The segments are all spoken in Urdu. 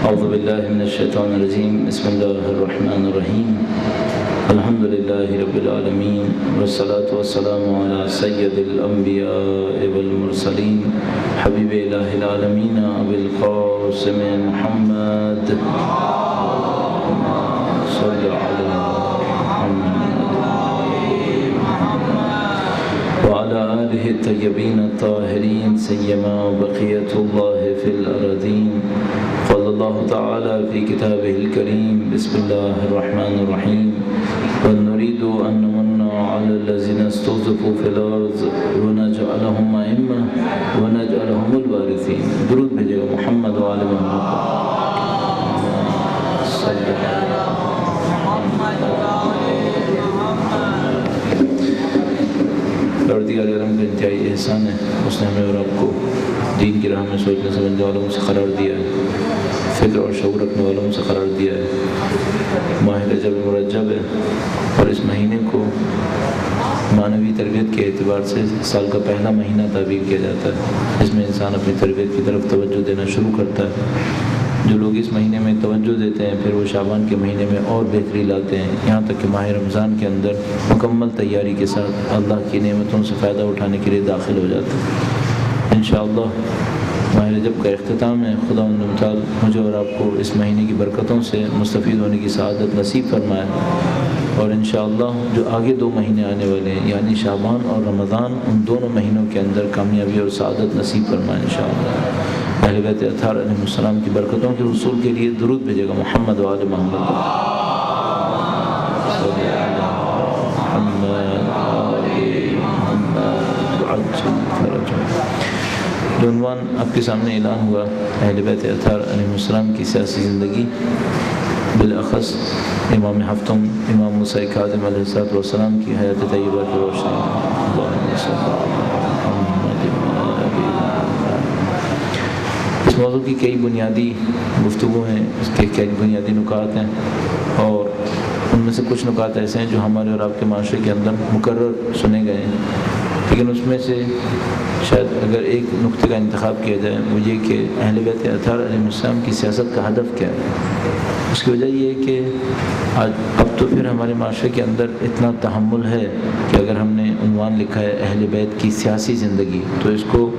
اعوذ باللہ من الشیطان الرجیم بسم اللہ الرحمن الرحیم الحمد للہ رب العالمین والصلاة والسلام علی سید الانبیاء والمرسلین حبیب الہ العالمین ابی القاسم محمد صلی علی وعلى آله الطيبين الطاهرين سيما بقية الله في الأرضين قال الله تعالى في كتابه الكريم بسم الله الرحمن الرحيم ونريد أن نمن على الذين استضعفوا في الأرض ونجعلهم أئمة ونجعلهم الوارثين درود بھیجے گا محمد وعلى محمد صلی اللہ پروردگار عالم کا انتہائی احسان ہے، اس نے ہمیں اور آپ کو دین کی راہ میں سوچنے سمجھنے والوں سے قرار دیا ہے، فکر اور شعور رکھنے والوں سے قرار دیا ہے۔ ماہ رجب مرجب ہے اور اس مہینے کو معنوی تربیت کے اعتبار سے سال کا پہلا مہینہ تعبیر کیا جاتا ہے۔ اس میں انسان اپنی تربیت کی طرف توجہ دینا شروع کرتا ہے۔ جو لوگ اس مہینے میں توجہ دیتے ہیں پھر وہ شعبان کے مہینے میں اور بہتری لاتے ہیں، یہاں تک کہ ماہ رمضان کے اندر مکمل تیاری کے ساتھ اللہ کی نعمتوں سے فائدہ اٹھانے کے لیے داخل ہو جاتے ہیں۔ انشاءاللہ ماہ رجب کا اختتام ہے۔ خدا تعالی مجھے اور آپ کو اس مہینے کی برکتوں سے مستفید ہونے کی سعادت نصیب فرمائے، اور انشاءاللہ جو آگے 2 مہینے آنے والے ہیں یعنی شعبان اور رمضان، ان دونوں مہینوں کے اندر کامیابی اور سعادت نصیب فرمائے انشاءاللہ۔ اہل بیت اطہار علیہ السلام کی برکتوں کے حصول کے لیے درود بھیجے گا محمد وآل محمد جو عنوان آپ کے سامنے اعلان ہوا اہل بیت اطہار علیہ السلام کی سیاسی زندگی، بالاخص امام ہفتم امام موسیٰ کاظم علیہ السلام کی حیات طیبہ کی روشنی میں اس موضوع کی کئی بنیادی گفتگو ہیں، اس کے کئی بنیادی نکات ہیں، اور ان میں سے کچھ نکات ایسے ہیں جو ہمارے اور آپ کے معاشرے کے اندر مکرر سنے گئے ہیں، لیکن اس میں سے شاید اگر ایک نقطے کا انتخاب کیا جائے وہ یہ کہ اہل بیت اطہار علیہ السلام کی سیاست کا ہدف کیا ہے۔ اس کی وجہ یہ ہے کہ اب تو پھر ہمارے معاشرے کے اندر اتنا تحمل ہے کہ اگر ہم نے عنوان لکھا ہے اہل بیت کی سیاسی زندگی تو اس کو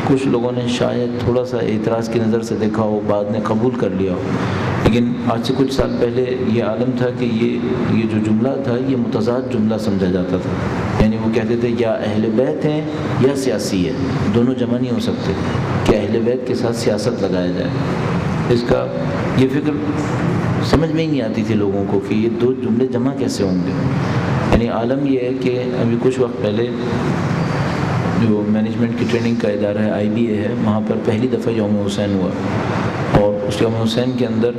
کچھ لوگوں نے شاید تھوڑا سا اعتراض کی نظر سے دیکھا ہو، بعد میں قبول کر لیا ہو، لیکن آج سے کچھ سال پہلے یہ عالم تھا کہ یہ جو جملہ تھا یہ متضاد جملہ سمجھا جاتا تھا، یعنی وہ کہتے تھے یا اہل بیت ہیں یا سیاسی ہے، دونوں جمع نہیں ہو سکتے کہ اہل بیت کے ساتھ سیاست لگایا جائے۔ اس کا یہ فکر سمجھ میں ہی نہیں آتی تھی لوگوں کو کہ یہ 2 جملے جمع کیسے ہوں گے۔ یعنی عالم یہ ہے کہ ابھی کچھ وقت پہلے جو مینجمنٹ کی ٹریننگ کا ادارہ ہے IBA ہے، وہاں پر پہلی دفعہ یوم حسین ہوا، اور اس یوم حسین کے اندر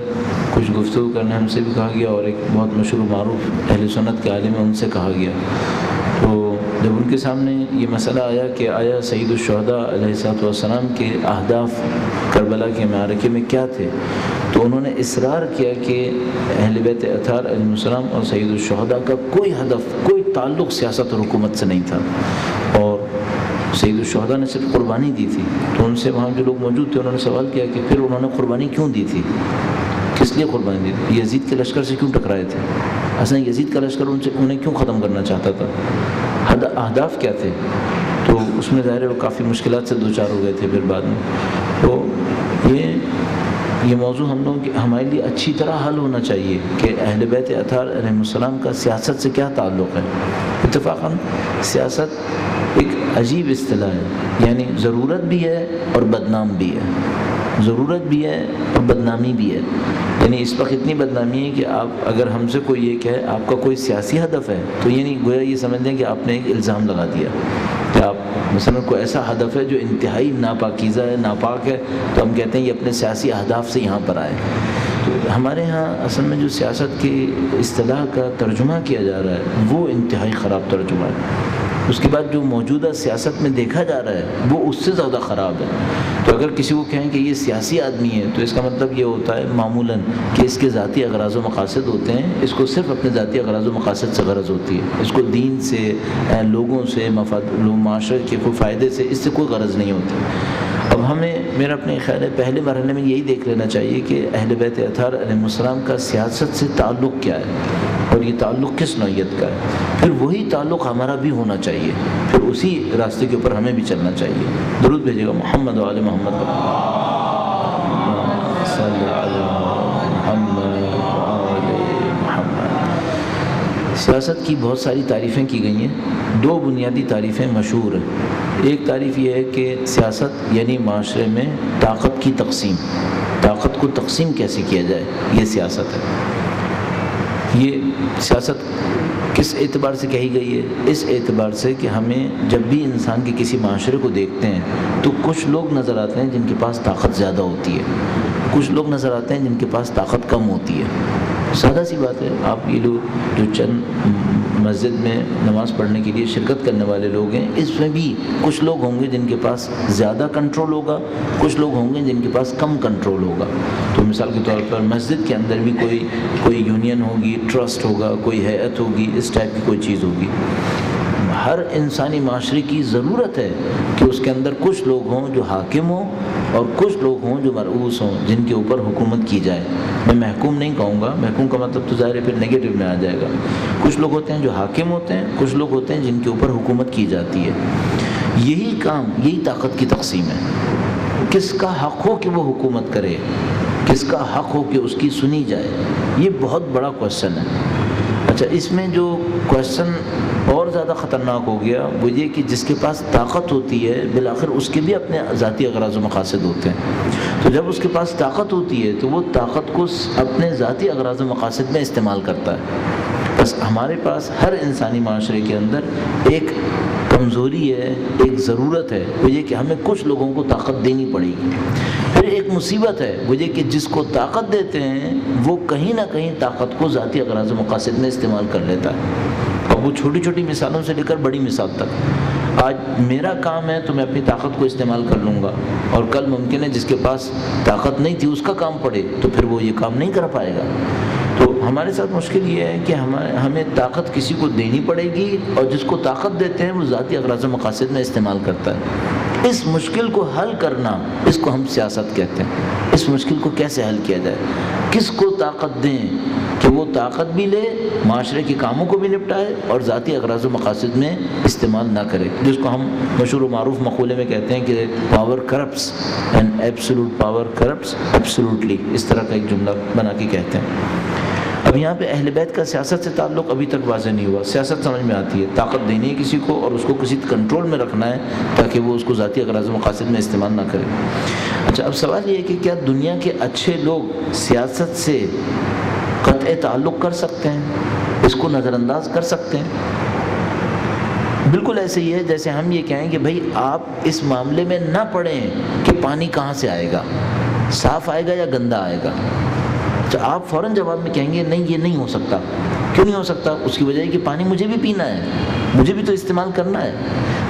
کچھ گفتگو کرنے ہم سے بھی کہا گیا، اور ایک بہت مشہور و معروف اہل سنت کے عالم ہیں ان سے کہا گیا۔ تو جب ان کے سامنے یہ مسئلہ آیا کہ آیا سید الشہداء علیہ السلام کے اہداف کربلا کے معرکے میں کیا تھے، تو انہوں نے اصرار کیا کہ اہل بیت اطہار علیہ السلام اور سید الشہداء کا کوئی ہدف، کوئی تعلق سیاست اور حکومت سے نہیں تھا، اور سید الشہداء نے صرف قربانی دی تھی۔ تو ان سے وہاں جو لوگ موجود تھے انہوں نے سوال کیا کہ پھر انہوں نے قربانی کیوں دی تھی، کس لیے قربانی دی تھی، یزید کے لشکر سے کیوں ٹکرائے تھے، اصلا یزید کا لشکر انہیں کیوں ختم کرنا چاہتا تھا، اہداف کیا تھے۔ تو اس میں ظاہر ہے وہ کافی مشکلات سے دوچار ہو گئے تھے پھر بعد میں۔ تو یہ موضوع ہمارے لیے اچھی طرح حل ہونا چاہیے کہ اہل بیت اطہار علیہ السلام کا سیاست سے کیا تعلق ہے۔ اتفاقاً سیاست ایک عجیب اصطلاح ہے، یعنی ضرورت بھی ہے اور بدنام بھی ہے، ضرورت بھی ہے اور بدنامی بھی ہے۔ یعنی اس وقت اتنی بدنامی ہے کہ آپ اگر ہم سے کوئی یہ کہے آپ کا کوئی سیاسی ہدف ہے تو یہ نہیں گویا یہ سمجھ لیں کہ آپ نے ایک الزام لگا دیا کہ آپ مثلا کوئی ایسا ہدف ہے جو انتہائی ناپاکیزہ ہے، ناپاک ہے، تو ہم کہتے ہیں یہ اپنے سیاسی اہداف سے یہاں پر آئے۔ تو ہمارے ہاں اصل میں جو سیاست کی اصطلاح کا ترجمہ کیا جا رہا ہے وہ انتہائی خراب ترجمہ ہے۔ اس کے بعد جو موجودہ سیاست میں دیکھا جا رہا ہے وہ اس سے زیادہ خراب ہے۔ تو اگر کسی کو کہیں کہ یہ سیاسی آدمی ہے تو اس کا مطلب یہ ہوتا ہے معمولاً کہ اس کے ذاتی اغراض و مقاصد ہوتے ہیں، اس کو صرف اپنے ذاتی اغراض و مقاصد سے غرض ہوتی ہے، اس کو دین سے، لوگوں سے، معاشرے کے کوئی فائدے سے اس سے کوئی غرض نہیں ہوتی۔ اب ہمیں میرا اپنے خیال ہے پہلے مرحلے میں یہی دیکھ لینا چاہیے کہ اہل بیت اطہار علیہ السلام کا سیاست سے تعلق کیا ہے اور یہ تعلق کس نوعیت کا ہے، پھر وہی تعلق ہمارا بھی ہونا چاہیے، پھر اسی راستے کے اوپر ہمیں بھی چلنا چاہیے۔ درود بھیجے گا محمد و آل محمد صلی علی محمد و آل محمد۔ سیاست کی بہت ساری تعریفیں کی گئی ہیں، دو بنیادی تعریفیں مشہور ہیں۔ ایک تعریف یہ ہے کہ سیاست یعنی معاشرے میں طاقت کی تقسیم، طاقت کو تقسیم کیسے کیا جائے، یہ سیاست ہے۔ یہ سیاست کس اعتبار سے کہی گئی ہے؟ اس اعتبار سے کہ ہمیں جب بھی انسان کے کسی معاشرے کو دیکھتے ہیں تو کچھ لوگ نظر آتے ہیں جن کے پاس طاقت زیادہ ہوتی ہے، کچھ لوگ نظر آتے ہیں جن کے پاس طاقت کم ہوتی ہے۔ سادہ سی بات ہے، آپ یہ لوگ جو چند مسجد میں نماز پڑھنے کے لیے شرکت کرنے والے لوگ ہیں، اس میں بھی کچھ لوگ ہوں گے جن کے پاس زیادہ کنٹرول ہوگا، کچھ لوگ ہوں گے جن کے پاس کم کنٹرول ہوگا۔ تو مثال کے طور پر مسجد کے اندر بھی کوئی یونین ہوگی، ٹرسٹ ہوگا، کوئی ہیئت ہوگی، اس ٹائپ کی کوئی چیز ہوگی۔ ہر انسانی معاشرے کی ضرورت ہے کہ اس کے اندر کچھ لوگ ہوں جو حاکم ہوں اور کچھ لوگ ہوں جو مرعوس ہوں، جن کے اوپر حکومت کی جائے۔ میں محکوم نہیں کہوں گا، محکوم کا مطلب تو ظاہر ہے پھر نیگیٹو میں آ جائے گا۔ کچھ لوگ ہوتے ہیں جو حاکم ہوتے ہیں، کچھ لوگ ہوتے ہیں جن کے اوپر حکومت کی جاتی ہے۔ یہی کام، یہی طاقت کی تقسیم ہے۔ کس کا حق ہو کہ وہ حکومت کرے، کس کا حق ہو کہ اس کی سنی جائے، یہ بہت بڑا کویسچن ہے۔ اچھا، اس میں جو کویسچن اور زیادہ خطرناک ہو گیا وہ یہ کہ جس کے پاس طاقت ہوتی ہے بالآخر اس کے بھی اپنے ذاتی اغراض و مقاصد ہوتے ہیں۔ تو جب اس کے پاس طاقت ہوتی ہے تو وہ طاقت کو اپنے ذاتی اغراض و مقاصد میں استعمال کرتا ہے۔ بس ہمارے پاس ہر انسانی معاشرے کے اندر ایک کمزوری ہے، ایک ضرورت ہے، وہ یہ کہ ہمیں کچھ لوگوں کو طاقت دینی پڑے گی۔ پھر ایک مصیبت ہے، وہ یہ کہ جس کو طاقت دیتے ہیں وہ کہیں نہ کہیں طاقت کو ذاتی اغراض و مقاصد میں استعمال کر لیتا ہے۔ اور وہ چھوٹی چھوٹی مثالوں سے لے کر بڑی مثال تک، آج میرا کام ہے تو میں اپنی طاقت کو استعمال کر لوں گا، اور کل ممکن ہے جس کے پاس طاقت نہیں تھی اس کا کام پڑے تو پھر وہ یہ کام نہیں کر پائے گا۔ تو ہمارے ساتھ مشکل یہ ہے کہ ہمیں طاقت کسی کو دینی پڑے گی، اور جس کو طاقت دیتے ہیں وہ ذاتی اغراض و مقاصد میں استعمال کرتا ہے۔ اس مشکل کو حل کرنا، اس کو ہم سیاست کہتے ہیں۔ اس مشکل کو کیسے حل کیا جائے؟ کس کو طاقت دیں کہ وہ طاقت بھی لے، معاشرے کے کاموں کو بھی نپٹائے اور ذاتی اغراض و مقاصد میں استعمال نہ کرے، جس کو ہم مشہور و معروف مقولے میں کہتے ہیں کہ power corrupts and absolute power corrupts absolutely, اس طرح کا ایک جملہ بنا کے کہتے ہیں۔ اب یہاں پہ اہل بیت کا سیاست سے تعلق ابھی تک واضح نہیں ہوا۔ سیاست سمجھ میں آتی ہے، طاقت دینی ہے کسی کو اور اس کو کسی کنٹرول میں رکھنا ہے تاکہ وہ اس کو ذاتی اغراض و مقاصد میں استعمال نہ کرے۔ اچھا، اب سوال یہ ہے کہ کیا دنیا کے اچھے لوگ سیاست سے قطع تعلق کر سکتے ہیں، اس کو نظر انداز کر سکتے ہیں؟ بالکل ایسے ہی ہے جیسے ہم یہ کہیں کہ بھائی آپ اس معاملے میں نہ پڑیں کہ پانی کہاں سے آئے گا، صاف آئے گا یا گندا آئے گا۔ آپ فوراً جواب میں کہیں گے نہیں یہ نہیں ہو سکتا۔ کیوں نہیں ہو سکتا؟ اس کی وجہ ہے کہ پانی مجھے بھی پینا ہے، مجھے بھی تو استعمال کرنا ہے،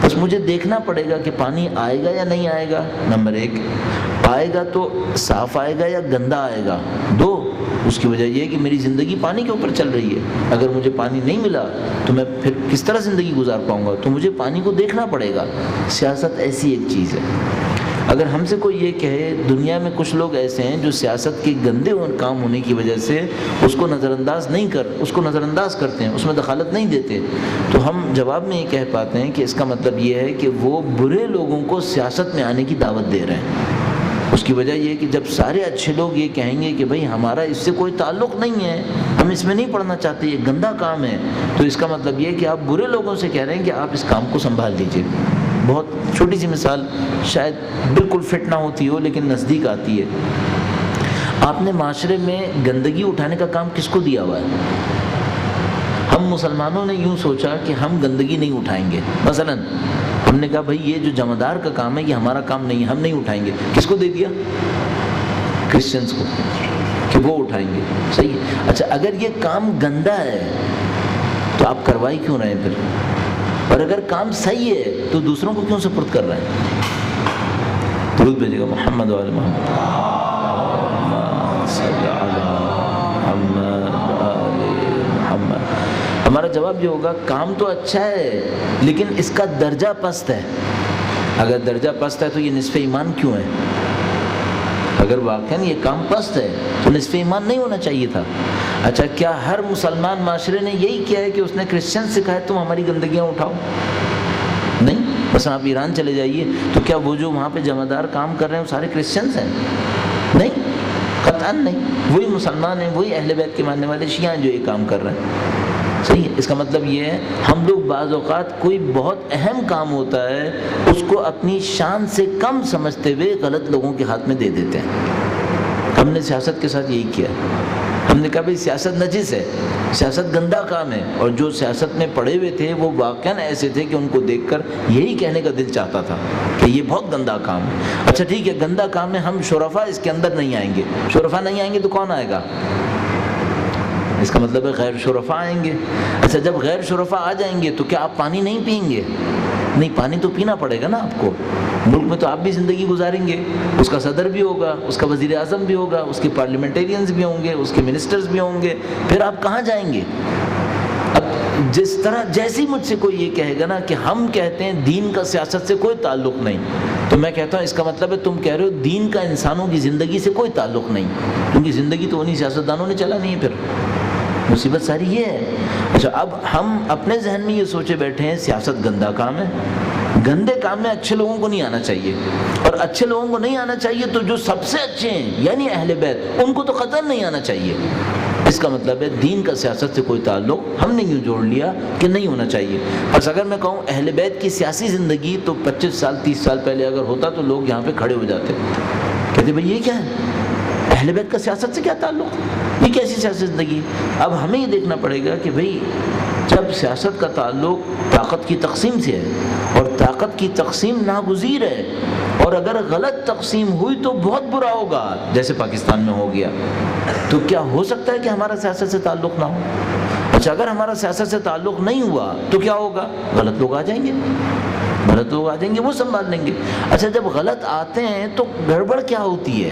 بس مجھے دیکھنا پڑے گا کہ پانی آئے گا یا نہیں آئے گا، نمبر ایک۔ آئے گا تو صاف آئے گا یا گندا آئے گا، دو۔ اس کی وجہ یہ ہے کہ میری زندگی پانی کے اوپر چل رہی ہے، اگر مجھے پانی نہیں ملا تو میں پھر کس طرح زندگی گزار پاؤں گا؟ تو مجھے پانی کو دیکھنا پڑے گا۔ سیاست ایسی ایک چیز ہے۔ اگر ہم سے کوئی یہ کہے دنیا میں کچھ لوگ ایسے ہیں جو سیاست کے گندے کام ہونے کی وجہ سے اس کو نظر انداز کرتے ہیں، اس میں دخالت نہیں دیتے، تو ہم جواب میں یہ کہہ پاتے ہیں کہ اس کا مطلب یہ ہے کہ وہ برے لوگوں کو سیاست میں آنے کی دعوت دے رہے ہیں۔ اس کی وجہ یہ ہے کہ جب سارے اچھے لوگ یہ کہیں گے کہ بھئی ہمارا اس سے کوئی تعلق نہیں ہے، ہم اس میں نہیں پڑھنا چاہتے، یہ گندا کام ہے، تو اس کا مطلب یہ ہے کہ آپ برے لوگوں سے کہہ رہے ہیں کہ آپ اس کام کو سنبھال لیجئے۔ بہت چھوٹی سی مثال، شاید بالکل فٹ نہ ہوتی ہو لیکن نزدیک آتی ہے۔ آپ نے معاشرے میں گندگی اٹھانے کا کام کس کو دیا ہوا ہے؟ ہم مسلمانوں نے یوں سوچا کہ ہم گندگی نہیں اٹھائیں گے۔ مثلا ہم نے کہا بھائی یہ جو جمعدار کا کام ہے یہ ہمارا کام نہیں ہے، ہم نہیں اٹھائیں گے۔ کس کو دے دیا؟ کرسچنز کو، کہ وہ اٹھائیں گے۔ صحیح ہے۔ اچھا، اگر یہ کام گندا ہے تو آپ کروائی کیوں رہے ہیں پھر؟ اور اگر کام صحیح ہے تو دوسروں کو کیوں سپرد کر رہے ہیں؟ درود بھیجے گا محمد و آل محمد صلی علی محمد و آل محمد۔ ہمارا جواب یہ ہوگا کام تو اچھا ہے لیکن اس کا درجہ پست ہے۔ اگر درجہ پست ہے تو یہ نصف ایمان کیوں ہے؟ اگر واقعاً یہ کام پست ہے تو نصف ایمان نہیں ہونا چاہیے تھا۔ اچھا کیا ہر مسلمان معاشرے نے یہی کیا ہے کہ اس نے کرسچن سے کہا ہے تم ہماری گندگیاں اٹھاؤ؟ نہیں۔ بس آپ ایران چلے جائیے تو کیا وہ جو وہاں پہ جمعدار کام کر رہے ہیں وہ سارے کرسچنس ہیں؟ نہیں، قطعاً نہیں۔ وہی مسلمان ہیں، وہی اہل بیت کے ماننے والے شیعہ ہیں جو یہ کام کر رہے ہیں۔ صحیح ہے۔ اس کا مطلب یہ ہے ہم لوگ بعض اوقات کوئی بہت اہم کام ہوتا ہے اس کو اپنی شان سے کم سمجھتے ہوئے غلط لوگوں کے ہاتھ میں دے دیتے ہیں۔ ہم نے سیاست کے ساتھ یہی کیا۔ ہم نے کہا بھائی سیاست نجس ہے، سیاست گندا کام ہے، اور جو سیاست میں پڑے ہوئے تھے وہ واقعاً ایسے تھے کہ ان کو دیکھ کر یہی کہنے کا دل چاہتا تھا کہ یہ بہت گندا کام ہے۔ اچھا ٹھیک ہے، گندا کام ہے، ہم شرفاء اس کے اندر نہیں آئیں گے۔ شرفاء نہیں آئیں گے تو کون آئے گا؟ اس کا مطلب ہے غیر شرفاء آئیں گے۔ اچھا جب غیر شرفاء آ جائیں گے تو کیا آپ پانی نہیں پئیں گے؟ نہیں، پانی تو پینا پڑے گا نا آپ کو۔ ملک میں تو آپ بھی زندگی گزاریں گے، اس کا صدر بھی ہوگا، اس کا وزیر اعظم بھی ہوگا، اس کے پارلیمنٹیرینز بھی ہوں گے، اس کے منسٹرز بھی ہوں گے، پھر آپ کہاں جائیں گے؟ اب جس طرح جیسی مجھ سے کوئی یہ کہے گا نا کہ ہم کہتے ہیں دین کا سیاست سے کوئی تعلق نہیں، تو میں کہتا ہوں اس کا مطلب ہے تم کہہ رہے ہو دین کا انسانوں کی زندگی سے کوئی تعلق نہیں، کیونکہ زندگی تو انہیں سیاستدانوں نے چلا نہیں ہے۔ پھر مصیبت ساری یہ ہے۔ اچھا اب ہم اپنے ذہن میں یہ سوچے بیٹھے ہیں سیاست گندا کام ہے، گندے کام میں اچھے لوگوں کو نہیں آنا چاہیے، اور اچھے لوگوں کو نہیں آنا چاہیے تو جو سب سے اچھے ہیں یعنی اہل بیت ان کو تو قطعاً نہیں آنا چاہیے۔ اس کا مطلب ہے دین کا سیاست سے کوئی تعلق ہم نے یوں جوڑ لیا کہ نہیں ہونا چاہیے۔ بس اگر میں کہوں اہل بیت کی سیاسی زندگی تو 25 سال 30 سال پہلے اگر ہوتا تو لوگ یہاں پہ کھڑے ہو جاتے، کہتے بھائی یہ کیا ہے، اہل بیت کا سیاست سے کیا تعلق، یہ کیسی سیاسی زندگی؟ اب ہمیں یہ دیکھنا پڑے گا کہ بھئی جب سیاست کا تعلق طاقت کی تقسیم سے ہے اور طاقت کی تقسیم ناگزیر ہے، اور اگر غلط تقسیم ہوئی تو بہت برا ہوگا جیسے پاکستان میں ہو گیا، تو کیا ہو سکتا ہے کہ ہمارا سیاست سے تعلق نہ ہو؟ اچھا اگر ہمارا سیاست سے تعلق نہیں ہوا تو کیا ہوگا؟ غلط لوگ آ جائیں گے، غلط لوگ آ جائیں گے، وہ سنبھال لیں گے۔ اچھا جب غلط آتے ہیں تو گڑبڑ کیا ہوتی ہے؟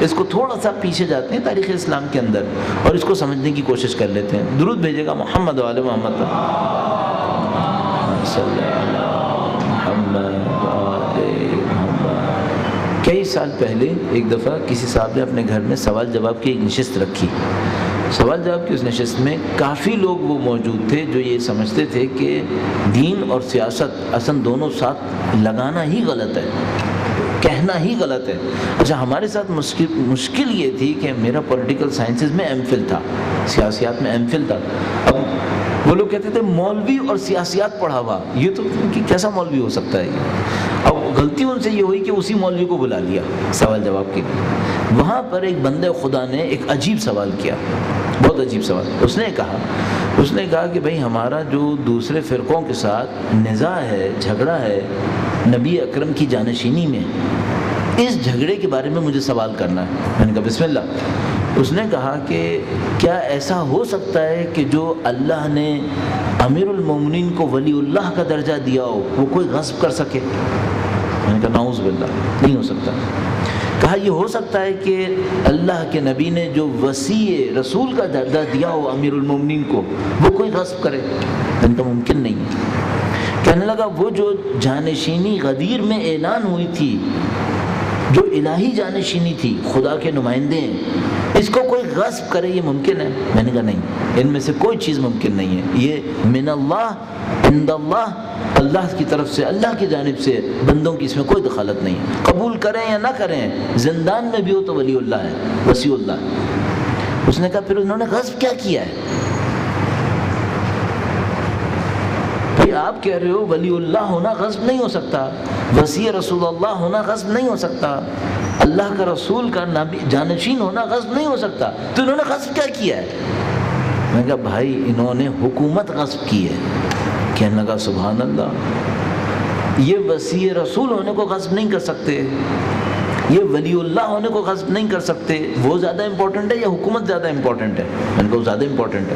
اس کو تھوڑا سا پیچھے جاتے ہیں تاریخ اسلام کے اندر اور اس کو سمجھنے کی کوشش کر لیتے ہیں۔ درود بھیجے گا محمد وعلی محمد صلی اللہ محمد وعلی محمد۔ کئی سال پہلے ایک دفعہ کسی صاحب نے اپنے گھر میں سوال جواب کی ایک نشست رکھی۔ سوال جواب کی اس نشست میں کافی لوگ وہ موجود تھے جو یہ سمجھتے تھے کہ دین اور سیاست اصل دونوں ساتھ لگانا ہی غلط ہے، کہنا ہی غلط ہے۔ اچھا ہمارے ساتھ مشکل یہ تھی کہ میرا پولیٹیکل سائنسز میں ایم فل تھا، سیاسیات میں ایم فل تھا۔ اب وہ لوگ کہتے تھے مولوی اور سیاسیات پڑھا ہوا، یہ تو کیسا مولوی ہو سکتا ہے یہ؟ اب غلطی ان سے یہ ہوئی کہ اسی مولوی کو بلا لیا سوال جواب کے لیے۔ وہاں پر ایک بندے خدا نے ایک عجیب سوال کیا، بہت عجیب سوال۔ اس نے کہا کہ بھئی ہمارا جو دوسرے فرقوں کے ساتھ نزاع ہے، جھگڑا ہے نبی اکرم کی جانشینی میں، اس جھگڑے کے بارے میں مجھے سوال کرنا ہے۔ میں نے کہا بسم اللہ۔ اس نے کہا کہ کیا ایسا ہو سکتا ہے کہ جو اللہ نے امیر المومنین کو ولی اللہ کا درجہ دیا ہو وہ کوئی غصب کر سکے؟ میں نے کہا نعوذ باللہ، نہیں ہو سکتا۔ کہا یہ ہو سکتا ہے کہ اللہ کے نبی نے جو وصی رسول کا درجہ دیا ہو امیر المومنین کو وہ کوئی غصب کرے؟ میں نے کہا ممکن نہیں ہے۔ کہنے لگا وہ جو جانشینی غدیر میں اعلان ہوئی تھی، جو الہی جانشینی تھی، خدا کے نمائندے ہیں، اس کو کوئی غصب کرے یہ ممکن ہے؟ میں نے کہا نہیں، ان میں سے کوئی چیز ممکن نہیں ہے، یہ من اللہ عند اللہ، اللہ کی طرف سے، اللہ کی جانب سے، بندوں کی اس میں کوئی دخالت نہیں ہے۔ قبول کریں یا نہ کریں، زندان میں بھی ہو تو ولی اللہ ہے، وصی اللہ ہے۔ اس نے کہا پھر انہوں نے غصب کیا کیا ہے؟ آپ کہہ رہے ہو ولی اللہ ہونا غصب نہیں ہو سکتا، وصی رسول اللہ ہونا غصب نہیں ہو سکتا، اللہ کا رسول کا نبی جانشین ہونا غصب نہیں ہو سکتا، تو انہوں نے غصب کیا کیا ہے؟ میں نے کہا بھائی انہوں نے حکومت غصب کی ہے۔ کہنے لگا سبحان اللہ، یہ وصی رسول ہونے کو غصب نہیں کر سکتے، یہ ولی اللہ ہونے کو غصب نہیں کر سکتے، وہ زیادہ امپورٹنٹ ہے یا حکومت زیادہ امپورٹنٹ ہے؟ میں نے کہا زیادہ امپورٹنٹ ہے۔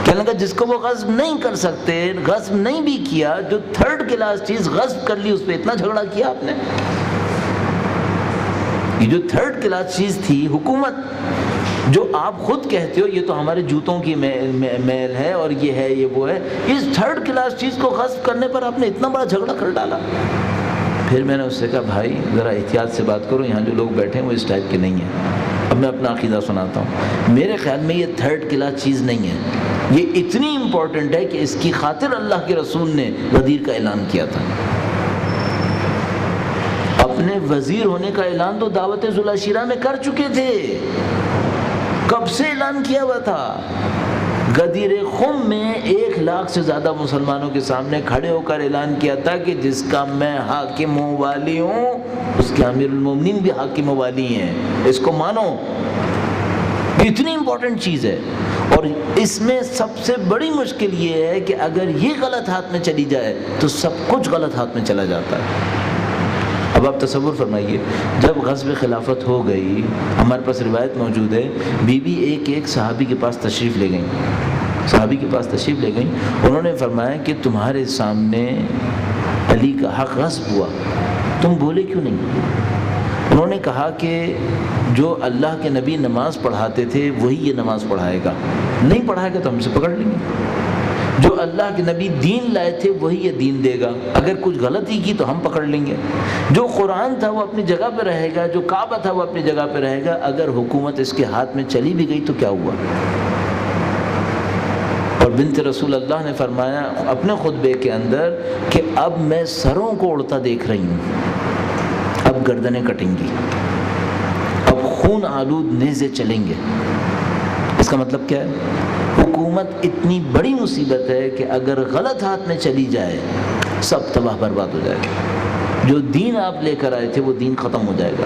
کہنے لگا جس کو وہ غصب نہیں کر سکتے، غصب نہیں بھی کیا، جو تھرڈ کلاس چیز غصب کر لی اس پہ اتنا جھگڑا کیا آپ نے؟ یہ جو تھرڈ کلاس چیز تھی حکومت، جو آپ خود کہتے ہو یہ تو ہمارے جوتوں کی میل ہے اور یہ ہے یہ وہ ہے، اس تھرڈ کلاس چیز کو غصب کرنے پر آپ نے اتنا بڑا جھگڑا کر ڈالا۔ پھر میں نے اس سے کہا بھائی ذرا احتیاط سے بات کرو، یہاں جو لوگ بیٹھے ہیں وہ اس ٹائپ کے نہیں ہیں۔ اب میں اپنا عقیدہ سناتا ہوں، میرے خیال میں یہ تھرڈ کلاس چیز نہیں ہے، یہ اتنی امپورٹنٹ ہے کہ اس کی خاطر اللہ کے رسول نے غدیر کا اعلان کیا تھا۔ اپنے وزیر ہونے کا اعلان تو دعوت ذوالعشیرہ میں کر چکے تھے، کب سے اعلان کیا ہوا تھا۔ غدیر خم میں 1,00,000 سے زیادہ مسلمانوں کے سامنے کھڑے ہو کر اعلان کیا تھا کہ جس کا میں حاکم و والی ہوں اس کے امیر المومنین بھی حاکم و والی ہیں، اس کو مانو۔ اتنی امپورٹنٹ چیز ہے، اور اس میں سب سے بڑی مشکل یہ ہے کہ اگر یہ غلط ہاتھ میں چلی جائے تو سب کچھ غلط ہاتھ میں چلا جاتا ہے۔ اب آپ تصور فرمائیے، جب غزوہ خلافت ہو گئی، ہمارے پاس روایت موجود ہے، بی بی ایک صحابی کے پاس تشریف لے گئیں، انہوں نے فرمایا کہ تمہارے سامنے علی کا حق غصب ہوا، تم بولے کیوں نہیں؟ انہوں نے کہا کہ جو اللہ کے نبی نماز پڑھاتے تھے وہی یہ نماز پڑھائے گا، نہیں پڑھائے گا تو ہم سے پکڑ لیں گے۔ جو اللہ کے نبی دین لائے تھے وہی یہ دین دے گا، اگر کچھ غلطی کی تو ہم پکڑ لیں گے۔ جو قرآن تھا وہ اپنی جگہ پہ رہے گا، جو کعبہ تھا وہ اپنی جگہ پہ رہے گا، اگر حکومت اس کے ہاتھ میں چلی بھی گئی تو کیا ہوا؟ اور بنت رسول اللہ نے فرمایا اپنے خطبے کے اندر کہ اب میں سروں کو اڑتا دیکھ رہی ہوں، اب گردنیں کٹیں گی، اب خون آلود نیزے چلیں گے۔ اس کا مطلب کیا ہے؟ حکومت اتنی بڑی مصیبت ہے کہ اگر غلط ہاتھ میں چلی جائے سب تباہ برباد ہو جائے گا۔ جو دین آپ لے کر آئے تھے وہ دین ختم ہو جائے گا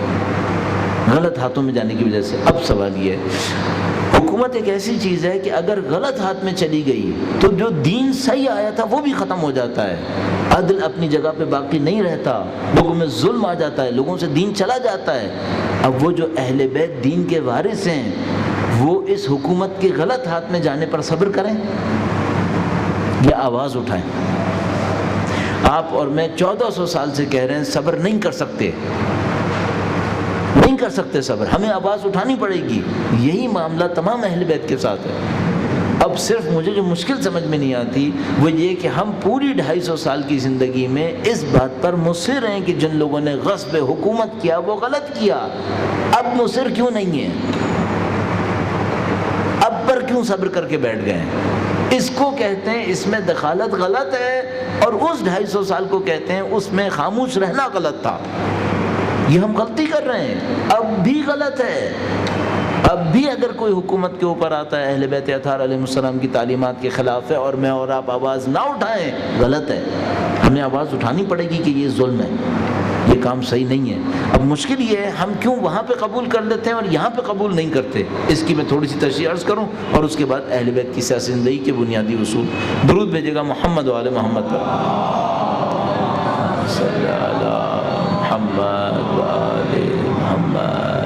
غلط ہاتھوں میں جانے کی وجہ سے۔ اب سوال یہ ہے، حکومت ایک ایسی چیز ہے کہ اگر غلط ہاتھ میں چلی گئی تو جو دین صحیح آیا تھا وہ بھی ختم ہو جاتا ہے، عدل اپنی جگہ پہ باقی نہیں رہتا، لوگوں میں ظلم آ جاتا ہے، لوگوں سے دین چلا جاتا ہے۔ اب وہ جو اہل بیت دین کے وارث ہیں وہ اس حکومت کے غلط ہاتھ میں جانے پر صبر کریں یا آواز اٹھائیں؟ آپ اور میں 1400 سال سے کہہ رہے ہیں صبر نہیں کر سکتے صبر، ہمیں آواز اٹھانی پڑے گی۔ یہی معاملہ تمام اہل بیت کے ساتھ ہے۔ اب صرف مجھے جو مشکل سمجھ میں نہیں آتی وہ یہ کہ ہم پوری 250 سال کی زندگی میں اس بات پر مصر ہیں کہ جن لوگوں نے غصب حکومت کیا وہ غلط کیا، اب مصر کیوں نہیں ہے؟ اب پر کیوں صبر کر کے بیٹھ گئے ہیں؟ اس کو کہتے ہیں اس میں دخالت غلط ہے، اور اس 250 سال کو کہتے ہیں اس میں خاموش رہنا غلط تھا۔ یہ ہم غلطی کر رہے ہیں، اب بھی غلط ہے۔ اب بھی اگر کوئی حکومت کے اوپر آتا ہے اہل بیت اطہار علیہ السلام کی تعلیمات کے خلاف ہے اور میں اور آپ آواز نہ اٹھائیں، غلط ہے۔ ہمیں آواز اٹھانی پڑے گی کہ یہ ظلم ہے، یہ کام صحیح نہیں ہے۔ اب مشکل یہ ہے ہم کیوں وہاں پہ قبول کر لیتے ہیں اور یہاں پہ قبول نہیں کرتے۔ اس کی میں تھوڑی سی تشریح عرض کروں اور اس کے بعد اہل بیت کی سیاسی زندگی کے بنیادی اصول۔ درود بھیجے گا محمد و آل محمد پر، صلی اللہ محمد و آل محمد۔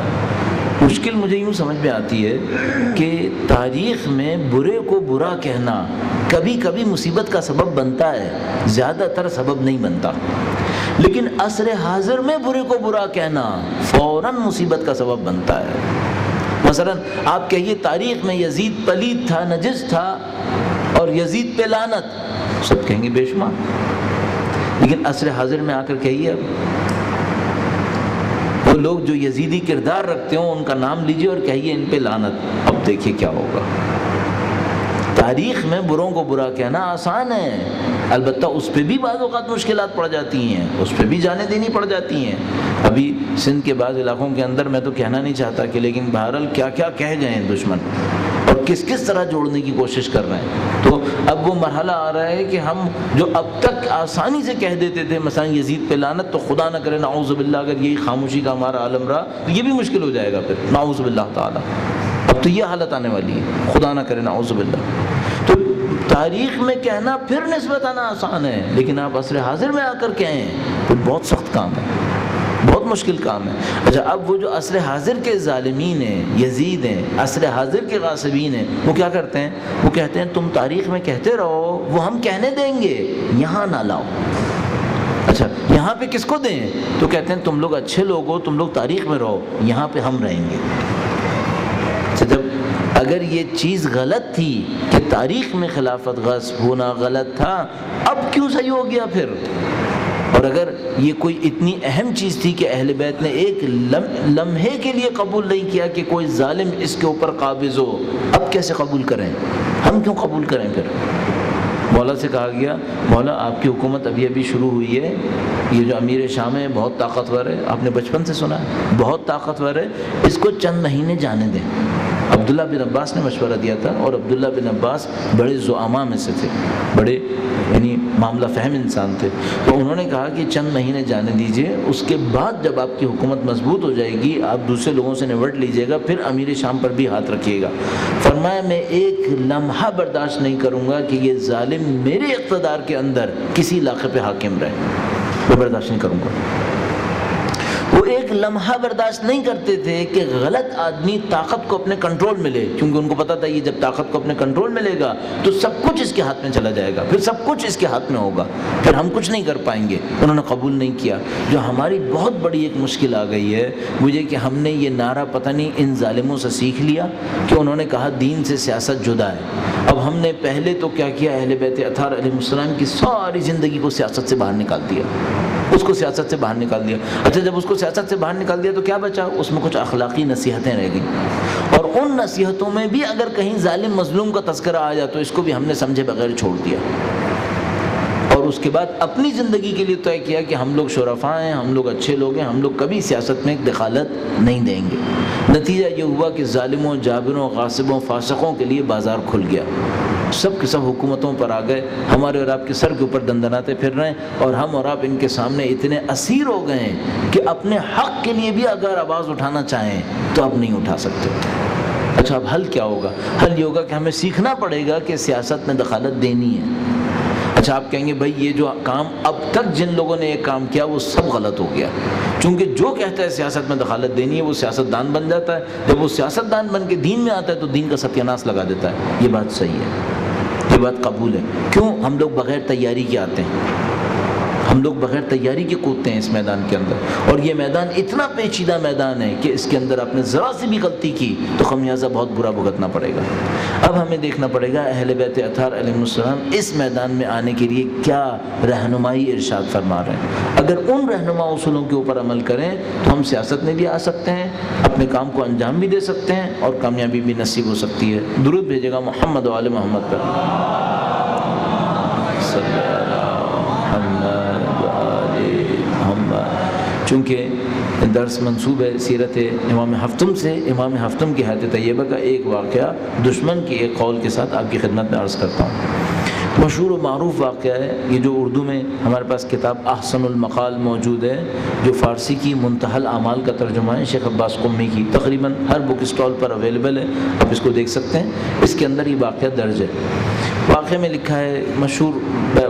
مشکل مجھے یوں سمجھ میں آتی ہے کہ تاریخ میں برے کو برا کہنا کبھی کبھی مصیبت کا سبب بنتا ہے، زیادہ تر سبب نہیں بنتا، لیکن عصر حاضر میں برے کو برا کہنا فوراً مصیبت کا سبب بنتا ہے۔ مثلا آپ کہیے تاریخ میں یزید پلید تھا، نجس تھا، اور یزید پہ لعنت، سب کہیں گے بے شمار، لیکن عصر حاضر میں آ کر کہیے اب وہ لوگ جو یزیدی کردار رکھتے ہوں ان کا نام لیجئے اور کہیے ان پہ لعنت، اب دیکھیے کیا ہوگا۔ تاریخ میں بروں کو برا کہنا آسان ہے، البتہ اس پہ بھی بعض اوقات مشکلات پڑ جاتی ہیں، اس پہ بھی جانیں دینی پڑ جاتی ہیں۔ ابھی سندھ کے بعض علاقوں کے اندر میں تو کہنا نہیں چاہتا کہ لیکن بہرحال کیا کیا کہہ گئے ہیں دشمن اور کس کس طرح جوڑنے کی کوشش کر رہے ہیں۔ تو اب وہ مرحلہ آ رہا ہے کہ ہم جو اب تک آسانی سے کہہ دیتے تھے مثلا یزید پہ لعنت، تو خدا نہ کرے نعوذ باللہ اگر یہی خاموشی کا ہمارا عالم رہا تو یہ بھی مشکل ہو جائے گا، پھر نعوذ باللہ تعالی اب تو یہ حالت آنے والی ہے، خدا نہ کرے نعوذ باللہ۔ تو تاریخ میں کہنا پھر نسبتاً آسان ہے، لیکن آپ عصر حاضر میں آ کر کہیں تو بہت سخت کام ہے، بہت مشکل کام ہے۔ اچھا اب وہ جو عصر حاضر کے ظالمین ہیں، یزید ہیں، عصر حاضر کے غاصبین ہیں، وہ کیا کرتے ہیں؟ وہ کہتے ہیں تم تاریخ میں کہتے رہو، وہ ہم کہنے دیں گے، یہاں نہ لاؤ۔ اچھا یہاں پہ کس کو دیں؟ تو کہتے ہیں تم لوگ اچھے لوگ ہو، تم لوگ تاریخ میں رہو، یہاں پہ ہم رہیں گے۔ اچھا جب اگر یہ چیز غلط تھی کہ تاریخ میں خلافت غصب ہونا غلط تھا، اب کیوں صحیح ہو گیا پھر؟ اور اگر یہ کوئی اتنی اہم چیز تھی کہ اہل بیت نے ایک لمحے کے لیے قبول نہیں کیا کہ کوئی ظالم اس کے اوپر قابض ہو، اب کیسے قبول کریں؟ ہم کیوں قبول کریں پھر؟ مولا سے کہا گیا مولا آپ کی حکومت ابھی شروع ہوئی ہے، یہ جو امیر شام ہے بہت طاقتور ہے، آپ نے بچپن سے سنا ہے بہت طاقتور ہے، اس کو چند مہینے جانے دیں۔ عبداللہ بن عباس نے مشورہ دیا تھا، اور عبداللہ بن عباس بڑے زعماء میں سے تھے، بڑے یعنی معاملہ فہم انسان تھے، تو انہوں نے کہا کہ چند مہینے جانے دیجئے، اس کے بعد جب آپ کی حکومت مضبوط ہو جائے گی آپ دوسرے لوگوں سے نمٹ لیجئے گا، پھر امیر شام پر بھی ہاتھ رکھیے گا۔ فرمایا میں ایک لمحہ برداشت نہیں کروں گا کہ یہ ظالم میرے اقتدار کے اندر کسی علاقے پہ حاکم رہے، میں برداشت نہیں کروں گا۔ وہ ایک لمحہ برداشت نہیں کرتے تھے کہ غلط آدمی طاقت کو اپنے کنٹرول میں لے، کیونکہ ان کو پتا تھا یہ جب طاقت کو اپنے کنٹرول میں لے گا تو سب کچھ اس کے ہاتھ میں چلا جائے گا، پھر سب کچھ اس کے ہاتھ میں ہوگا، پھر ہم کچھ نہیں کر پائیں گے۔ انہوں نے قبول نہیں کیا۔ جو ہماری بہت بڑی ایک مشکل آ گئی ہے وہ یہ کہ ہم نے یہ نعرہ پتہ نہیں ان ظالموں سے سیکھ لیا کہ انہوں نے کہا دین سے سیاست جدا ہے۔ اب ہم نے پہلے تو کیا کیا، اہل بیت اطہار علیہ السلام کی ساری زندگی کو سیاست سے باہر نکال دیا، اس کو سیاست سے باہر نکال دیا۔ اچھا جب اس کو سیاست سے باہر نکال دیا تو کیا بچا؟ اس میں کچھ اخلاقی نصیحتیں رہ گئیں، اور ان نصیحتوں میں بھی اگر کہیں ظالم مظلوم کا تذکرہ آ جائے تو اس کو بھی ہم نے سمجھے بغیر چھوڑ دیا، اور اس کے بعد اپنی زندگی کے لیے طے کیا کہ ہم لوگ شرفاء ہیں، ہم لوگ اچھے لوگ ہیں، ہم لوگ کبھی سیاست میں دخالت نہیں دیں گے۔ نتیجہ یہ ہوا کہ ظالموں، جابروں، غاصبوں، فاسقوں کے لیے بازار کھل گیا، سب کے سب حکومتوں پر آ گئے، ہمارے اور آپ کے سر کے اوپر دندناتے پھر رہے ہیں، اور ہم اور آپ ان کے سامنے اتنے اسیر ہو گئے ہیں کہ اپنے حق کے لیے بھی اگر آواز اٹھانا چاہیں تو آپ نہیں اٹھا سکتے۔ اچھا اب حل کیا ہوگا؟ حل یہ ہوگا کہ ہمیں سیکھنا پڑے گا کہ سیاست میں دخالت دینی ہے۔ اچھا آپ کہیں گے بھائی یہ جو کام اب تک جن لوگوں نے یہ کام کیا وہ سب غلط ہو گیا، چونکہ جو کہتا ہے سیاست میں دخالت دینی ہے وہ سیاست دان بن جاتا ہے، جب وہ سیاست دان بن کے دین میں آتا ہے تو دین کا ستیہ ناش لگا دیتا ہے۔ یہ بات صحیح ہے، یہ بات قبول ہے۔ کیوں؟ ہم لوگ بغیر تیاری کے آتے ہیں، ہم لوگ بغیر تیاری کے کودتے ہیں اس میدان کے اندر، اور یہ میدان اتنا پیچیدہ میدان ہے کہ اس کے اندر آپ نے ذرا سی بھی غلطی کی تو خمیازہ بہت برا بھگتنا پڑے گا۔ اب ہمیں دیکھنا پڑے گا اہل بیت اطہار علیہ السلام اس میدان میں آنے کے لیے کیا رہنمائی ارشاد فرما رہے ہیں۔ اگر ان رہنما اصولوں کے اوپر عمل کریں تو ہم سیاست میں بھی آ سکتے ہیں، اپنے کام کو انجام بھی دے سکتے ہیں، اور کامیابی بھی نصیب ہو سکتی ہے۔ درود بھیجے گا محمد و آل محمد پر۔ چونکہ درس منسوب ہے سیرت امام حفتم سے، امام حفتم کی حیات طیبہ کا ایک واقعہ دشمن کی ایک قول کے ساتھ آپ کی خدمت میں عرض کرتا ہوں۔ مشہور و معروف واقعہ ہے یہ، جو اردو میں ہمارے پاس کتاب احسن المقال موجود ہے، جو فارسی کی منتہی الاعمال کا ترجمہ ہے شیخ عباس قمی کی، تقریباً ہر بک اسٹال پر اویلیبل ہے، آپ اس کو دیکھ سکتے ہیں۔ اس کے اندر یہ واقعہ درج ہے۔ واقعے میں لکھا ہے، مشہور،